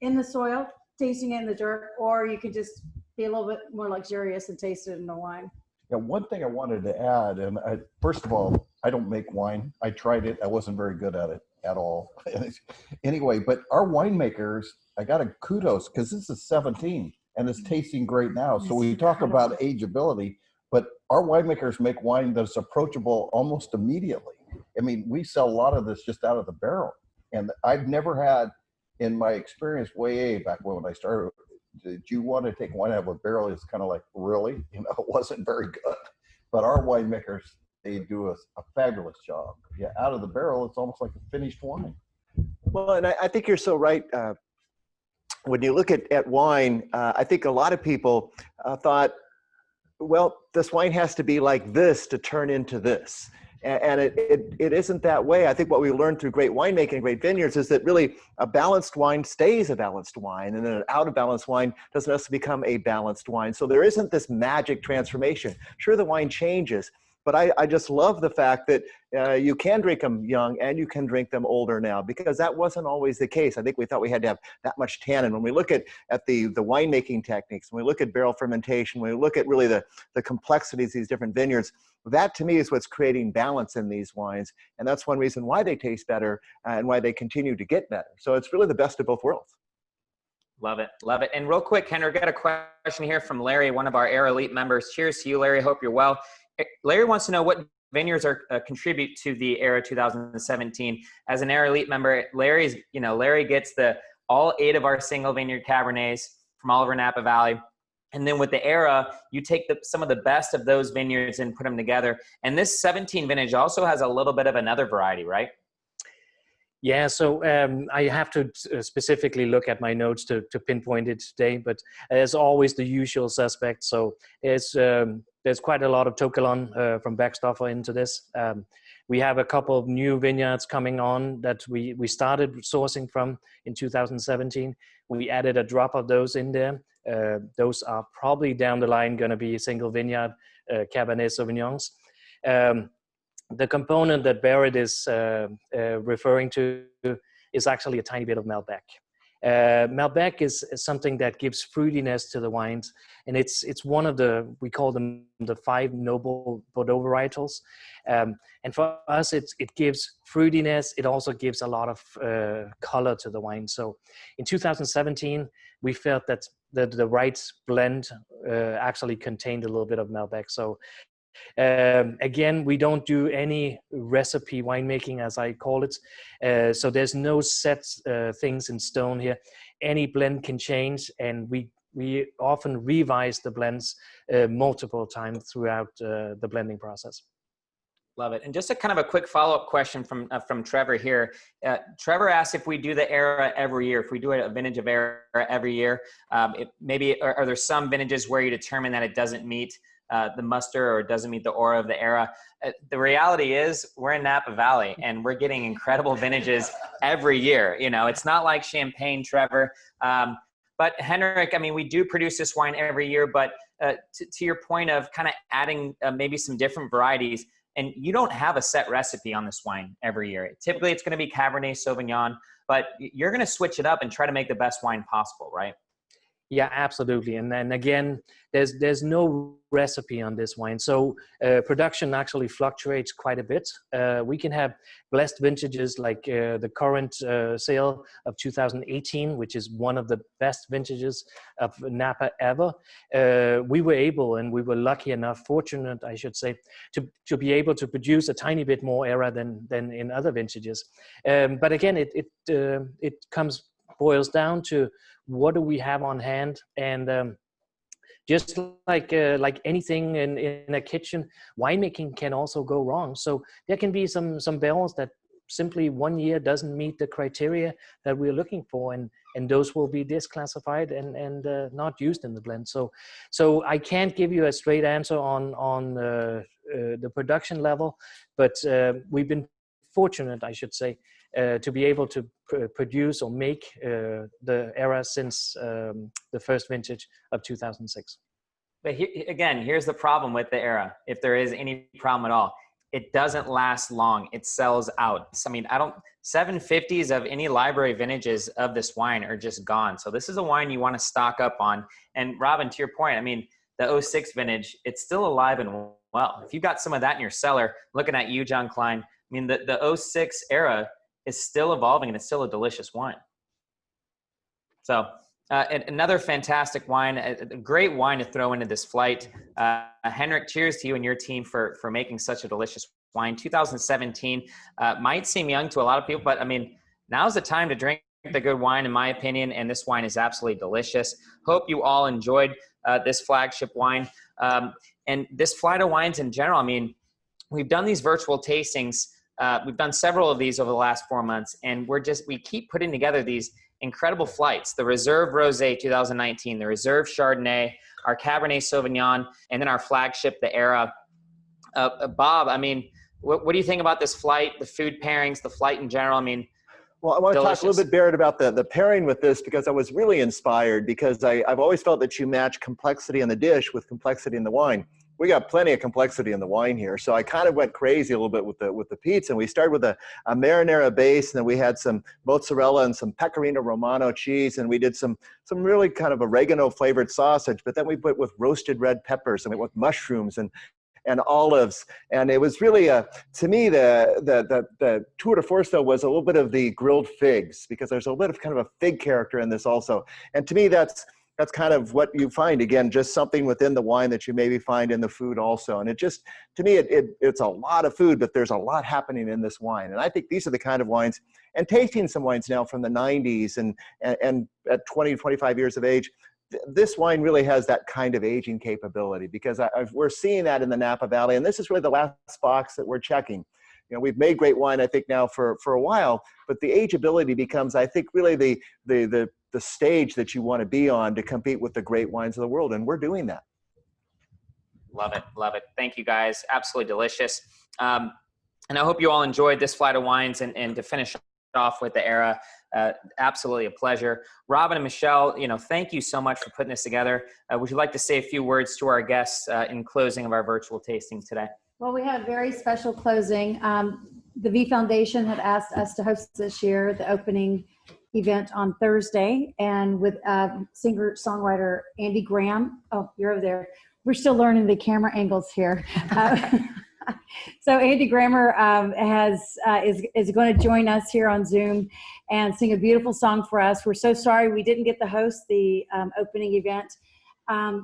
in the soil, tasting it in the dirt, or you can just be a little bit more luxurious and taste it in the wine. Yeah, one thing I wanted to add, and first of all, I don't make wine. I tried it. I wasn't very good at it at all. Anyway, but our winemakers, I got a kudos because this is 17 and it's tasting great now. So we talk about ageability, but our winemakers make wine that's approachable almost immediately. I mean, we sell a lot of this just out of the barrel. And I've never had, in my experience way back when I started, did you want to take wine out of a barrel? It's kind of like, really? You know, it wasn't very good. But our winemakers, they do a fabulous job. Yeah, out of the barrel, it's almost like a finished wine. Well, and I think you're so right. When you look at wine, I think a lot of people thought, well, this wine has to be like this to turn into this. And it isn't that way. I think what we learned through great winemaking, great vineyards, is that really a balanced wine stays a balanced wine, and then an out of balance wine doesn't necessarily become a balanced wine. So there isn't this magic transformation. Sure, the wine changes, but I just love the fact that you can drink them young and you can drink them older now, because that wasn't always the case. I think we thought we had to have that much tannin. When we look at the winemaking techniques, when we look at barrel fermentation, when we look at really the complexities of these different vineyards, that to me is what's creating balance in these wines. And that's one reason why they taste better and why they continue to get better. So it's really the best of both worlds. Love it. Love it. And real quick, Henrik, got a question here from Larry, one of our Air Elite members. Cheers to you, Larry. Hope you're well. Larry wants to know what vineyards are contribute to the Era 2017. As an Air Elite member, Larry gets all 8 of our single vineyard Cabernets from all over Napa Valley. And then with the Era, you take some of the best of those vineyards and put them together. And this 17 vintage also has a little bit of another variety, right? Yeah, so I have to specifically look at my notes to pinpoint it today, but as always, the usual suspects. So there's quite a lot of Tokelon from Backstoffer into this. We have a couple of new vineyards coming on that we started sourcing from in 2017. We added a drop of those in there. Those are probably down the line going to be single vineyard Cabernet Sauvignons. The component that Barrett is referring to is actually a tiny bit of Malbec. Malbec is something that gives fruitiness to the wines, and it's one of we call them the 5 noble Bordeaux varietals. And for us, it gives fruitiness. It also gives a lot of color to the wine. So in 2017, we felt that the right blend actually contained a little bit of Malbec. So again, we don't do any recipe winemaking, as I call it. So there's no set things in stone here. Any blend can change, and we often revise the blends multiple times throughout the blending process. Love it. And just a kind of a quick follow-up question from Trevor here. Trevor asked if we do the era every year, if we do a vintage of era every year. Maybe are there some vintages where you determine that it doesn't meet the muster or doesn't meet the aura of the era? The reality is we're in Napa Valley and we're getting incredible vintages every year. You know, it's not like champagne, Trevor. But Henrik, I mean, we do produce this wine every year, but to your point of kind of adding maybe some different varieties, and you don't have a set recipe on this wine every year. Typically it's going to be Cabernet Sauvignon, but you're going to switch it up and try to make the best wine possible, right? Yeah, absolutely. And then again, there's no recipe on this wine. So production actually fluctuates quite a bit. We can have blessed vintages like the current sale of 2018, which is one of the best vintages of Napa ever. We were able, and we were lucky enough, fortunate, I should say, to be able to produce a tiny bit more era than in other vintages. But again, it boils down to what do we have on hand, and just like anything in a kitchen, winemaking can also go wrong. So there can be some barrels that simply one year doesn't meet the criteria that we're looking for, and those will be disclassified and not used in the blend. So I can't give you a straight answer on the production level, but we've been fortunate, I should say, to be able to produce or make the era since the first vintage of 2006. But here's the problem with the era, if there is any problem at all. It doesn't last long. It sells out. So, I mean, 750s of any library vintages of this wine are just gone. So this is a wine you want to stock up on. And Robin, to your point, I mean, the 06 vintage, it's still alive and well. If you've got some of that in your cellar, looking at you, John Klein, I mean, the 06 era is still evolving and it's still a delicious wine. So another fantastic wine, a great wine to throw into this flight. Henrik, cheers to you and your team for making such a delicious wine. 2017 might seem young to a lot of people, but I mean, now's the time to drink the good wine, in my opinion, and this wine is absolutely delicious. Hope you all enjoyed this flagship wine. And this flight of wines in general, I mean, we've done these virtual tastings. We've done several of these over the last 4 months, and we keep putting together these incredible flights. The Reserve Rosé 2019, the Reserve Chardonnay, our Cabernet Sauvignon, and then our flagship, the Era. Bob, I mean, what do you think about this flight, the food pairings, the flight in general? I mean, well, I want to talk a little bit, Barrett, about the pairing with this, because I was really inspired, because I've always felt that you match complexity in the dish with complexity in the wine. We got plenty of complexity in the wine here. So I kind of went crazy a little bit with the pizza. And we started with a marinara base, and then we had some mozzarella and some pecorino romano cheese, and we did some really kind of oregano flavored sausage. But then we put with roasted red peppers, and we went with mushrooms and olives. And it was really to me, the tour de force though was a little bit of the grilled figs, because there's a little bit of kind of a fig character in this also. And to me, that's kind of what you find, again, just something within the wine that you maybe find in the food also. And it just, to me, it's a lot of food, but there's a lot happening in this wine. And I think these are the kind of wines, and tasting some wines now from the 90s and at 20, 25 years of age, this wine really has that kind of aging capability, because we're seeing that in the Napa Valley. And this is really the last box that we're checking. You know, we've made great wine, I think, now for a while, but the ageability becomes, I think, really the stage that you want to be on to compete with the great wines of the world, and we're doing that. Love it, love it. Thank you, guys. Absolutely delicious. And I hope you all enjoyed this flight of wines, and to finish off with the Era, absolutely a pleasure. Robin and Michelle, you know, thank you so much for putting this together. Would you like to say a few words to our guests in closing of our virtual tasting today? Well, we had a very special closing. The V Foundation had asked us to host this year the opening event on Thursday, and with singer-songwriter Andy Graham. Oh, you're over there. We're still learning the camera angles here. So Andy Grammer is going to join us here on Zoom and sing a beautiful song for us. We're so sorry we didn't get to host the opening event.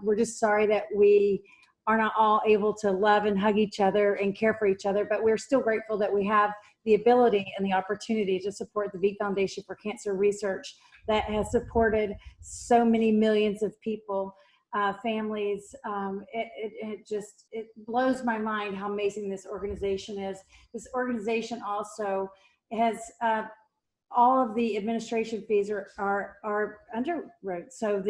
We're just sorry that we are not all able to love and hug each other and care for each other, but we're still grateful that we have the ability and the opportunity to support the V Foundation for Cancer Research that has supported so many millions of people, families. It blows my mind how amazing this organization is. This organization also has all of the administration fees are underwrote. So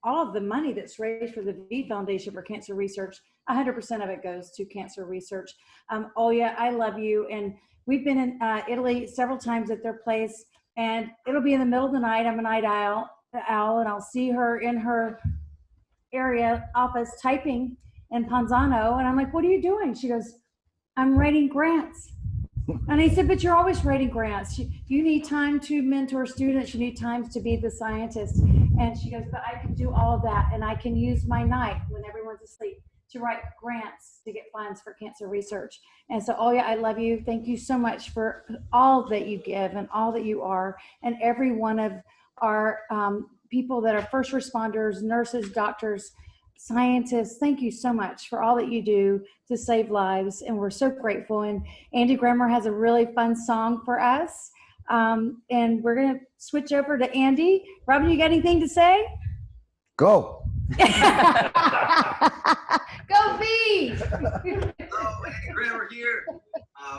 all of the money that's raised for the V Foundation for Cancer Research, 100% of it goes to cancer research. Olya, I love you. And we've been in Italy several times at their place, and it'll be in the middle of the night. I'm a night owl, and I'll see her in her area office typing in Panzano. And I'm like, what are you doing? She goes, I'm writing grants. And I said, but you're always writing grants. You need time to mentor students. You need time to be the scientist. And she goes, but I can do all of that. And I can use my night when everyone's asleep to write grants to get funds for cancer research. And so, Olya, I love you. Thank you so much for all that you give and all that you are. And every one of our people that are first responders, nurses, doctors, scientists, thank you so much for all that you do to save lives, and we're so grateful. And Andy Grammer has a really fun song for us, and we're going to switch over to Andy. Robin, you got anything to say? Go. Go Bees! Hello, Andy Grammer here.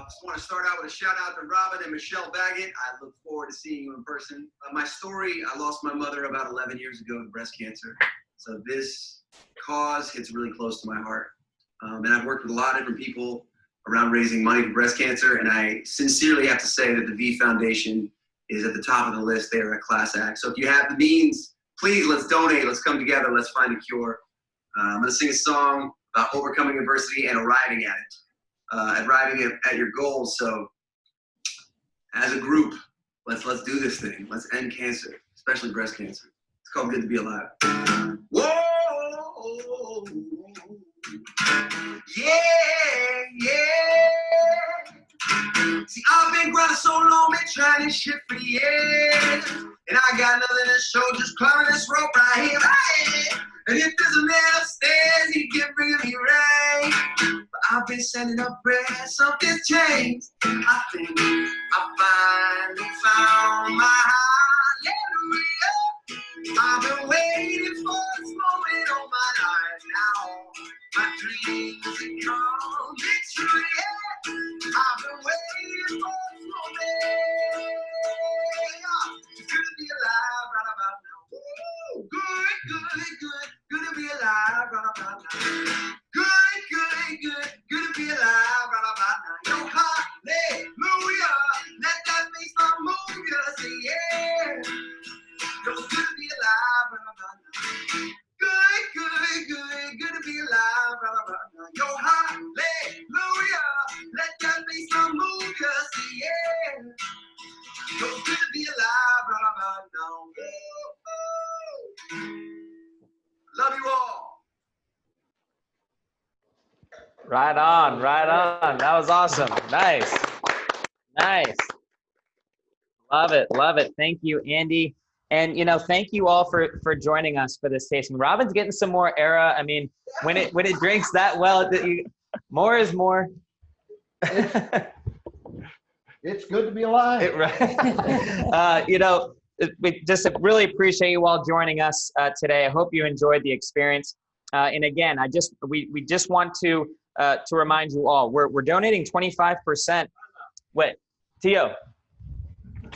Just want to start out with a shout out to Robin and Michelle Baggett. I look forward to seeing you in person. My story, I lost my mother about 11 years ago to breast cancer. So this cause hits really close to my heart. And I've worked with a lot of different people around raising money for breast cancer. And I sincerely have to say that the V Foundation is at the top of the list. They are a class act. So if you have the means, please, let's donate. Let's come together. Let's find a cure. I'm going to sing a song about overcoming adversity and arriving at it, arriving at your goals. So as a group, let's do this thing. Let's end cancer, especially breast cancer. It's called Good to Be Alive. Whoa! Yeah, yeah. See, I've been grinding so long, been trying this shit for years. And I got nothing to show, just climbing this rope right here, right. And if there's a man upstairs, he can bring me rain. But I've been sending up prayers, something's changed. I think I finally found my hallelujah. I've been waiting for this moment all my life now. My dreams have come true. I've been waiting for this moment. It's good to be alive right about now. Woo! Good to be alive right about now. Good to be alive right about now. Yo, hallelujah. Let that baseline move you. Say yeah. Yo, good to be alive right about now. Good to be alive right about now. Yo, hallelujah. Let that baseline move you. Say yeah. Yo, good to be alive right about now. Woo-hoo. Love you all. Right on, right on. That was awesome. Nice. Love it. Thank you, Andy. And thank you all for joining us for this tasting. Robin's getting some more era. I mean, when it drinks that well, more is more. It's good to be alive. We just really appreciate you all joining us today. I hope you enjoyed the experience. And again, we just want to remind you all, we're donating 25%. Wait, Tio.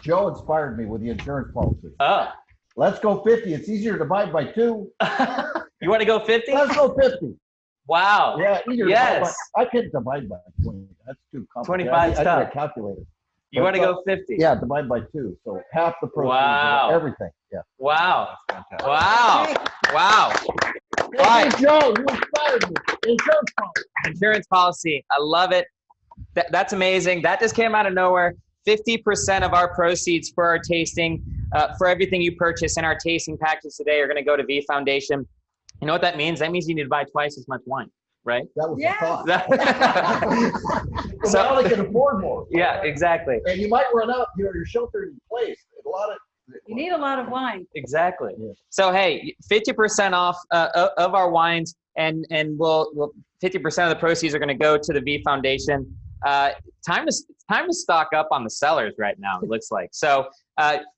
Joe inspired me with the insurance policy. Oh. Let's go 50. It's easier to divide by 2. You want to go 50? Let's go 50. Wow. Yeah, easier yes. I can't divide by 20. That's too complicated. 25 I need a calculator. You want to go 50? Yeah, divide by 2. So half the proceeds. Wow. Everything. Yeah. Wow. Wow. Wow. Thank you, Joe. You inspired me. Insurance policy. Insurance policy. I love it. That's amazing. That just came out of nowhere. 50% of our proceeds for our tasting, for everything you purchase in our tasting packages today are going to go to V Foundation. You know what that means? That means you need to buy twice as much wine, right? That was the thought. So now they can afford more. Yeah, exactly. And you might run out. You're sheltered in place. You need a lot of wine. Exactly. Yeah. So hey, 50% off of our wines and we'll 50% of the proceeds are going to go to the V Foundation. Time to stock up on the cellars right now, it looks like. So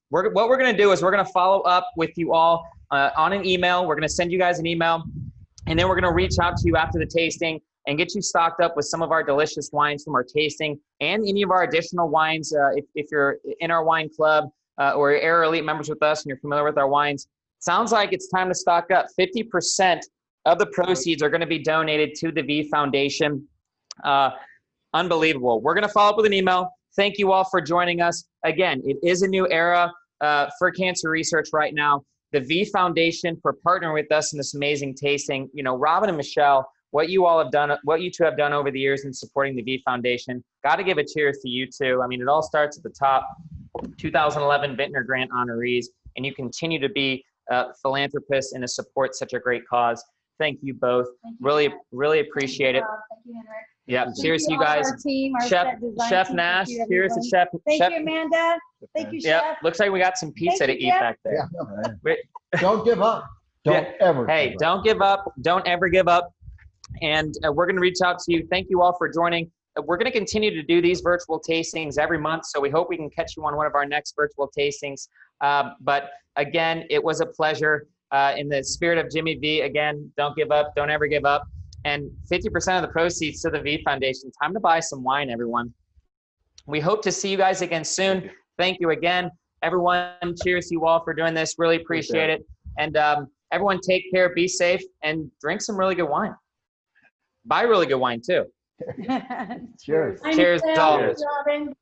what we're going to do is we're going to follow up with you all on an email. We're going to send you guys an email, and then we're going to reach out to you after the tasting and get you stocked up with some of our delicious wines from our tasting and any of our additional wines. If you're in our wine club or you're Air Elite members with us and you're familiar with our wines, sounds like it's time to stock up. 50% of the proceeds are going to be donated to the V Foundation. Unbelievable. We're going to follow up with an email. Thank you all for joining us. Again, it is a new era for cancer research right now. The V Foundation for partnering with us in this amazing tasting. You know, Robin and Michelle, what you two have done over the years in supporting the V Foundation. Got to give a cheers to you two. I mean, it all starts at the top. 2011 Vintner Grant honorees, and you continue to be philanthropists and to support such a great cause. Thank you both. Thank you, really appreciate it. Thank you, Henrik. Yeah, Thank cheers to you all guys. Our team, our Chef set design Nash, team. cheers to Chef. Thank Chef, you, Amanda. Thank you, Yep, Chef. looks like we got some pizza Thank to you, eat Jeff. back there. Don't give up. Don't ever. Hey, give up. don't give up. Don't ever give up. And we're going to reach out to you. Thank you all for joining. We're going to continue to do these virtual tastings every month, so we hope we can catch you on one of our next virtual tastings. But again, it was a pleasure. In the spirit of Jimmy V, again, don't give up. Don't ever give up. And 50% of the proceeds to the V Foundation. Time to buy some wine, everyone. We hope to see you guys again soon. Thank you again. Everyone, cheers to you all for doing this. Really appreciate it. And everyone take care, be safe, and drink some really good wine. Buy really good wine, too. Cheers. Cheers, Cheers, always. Robin.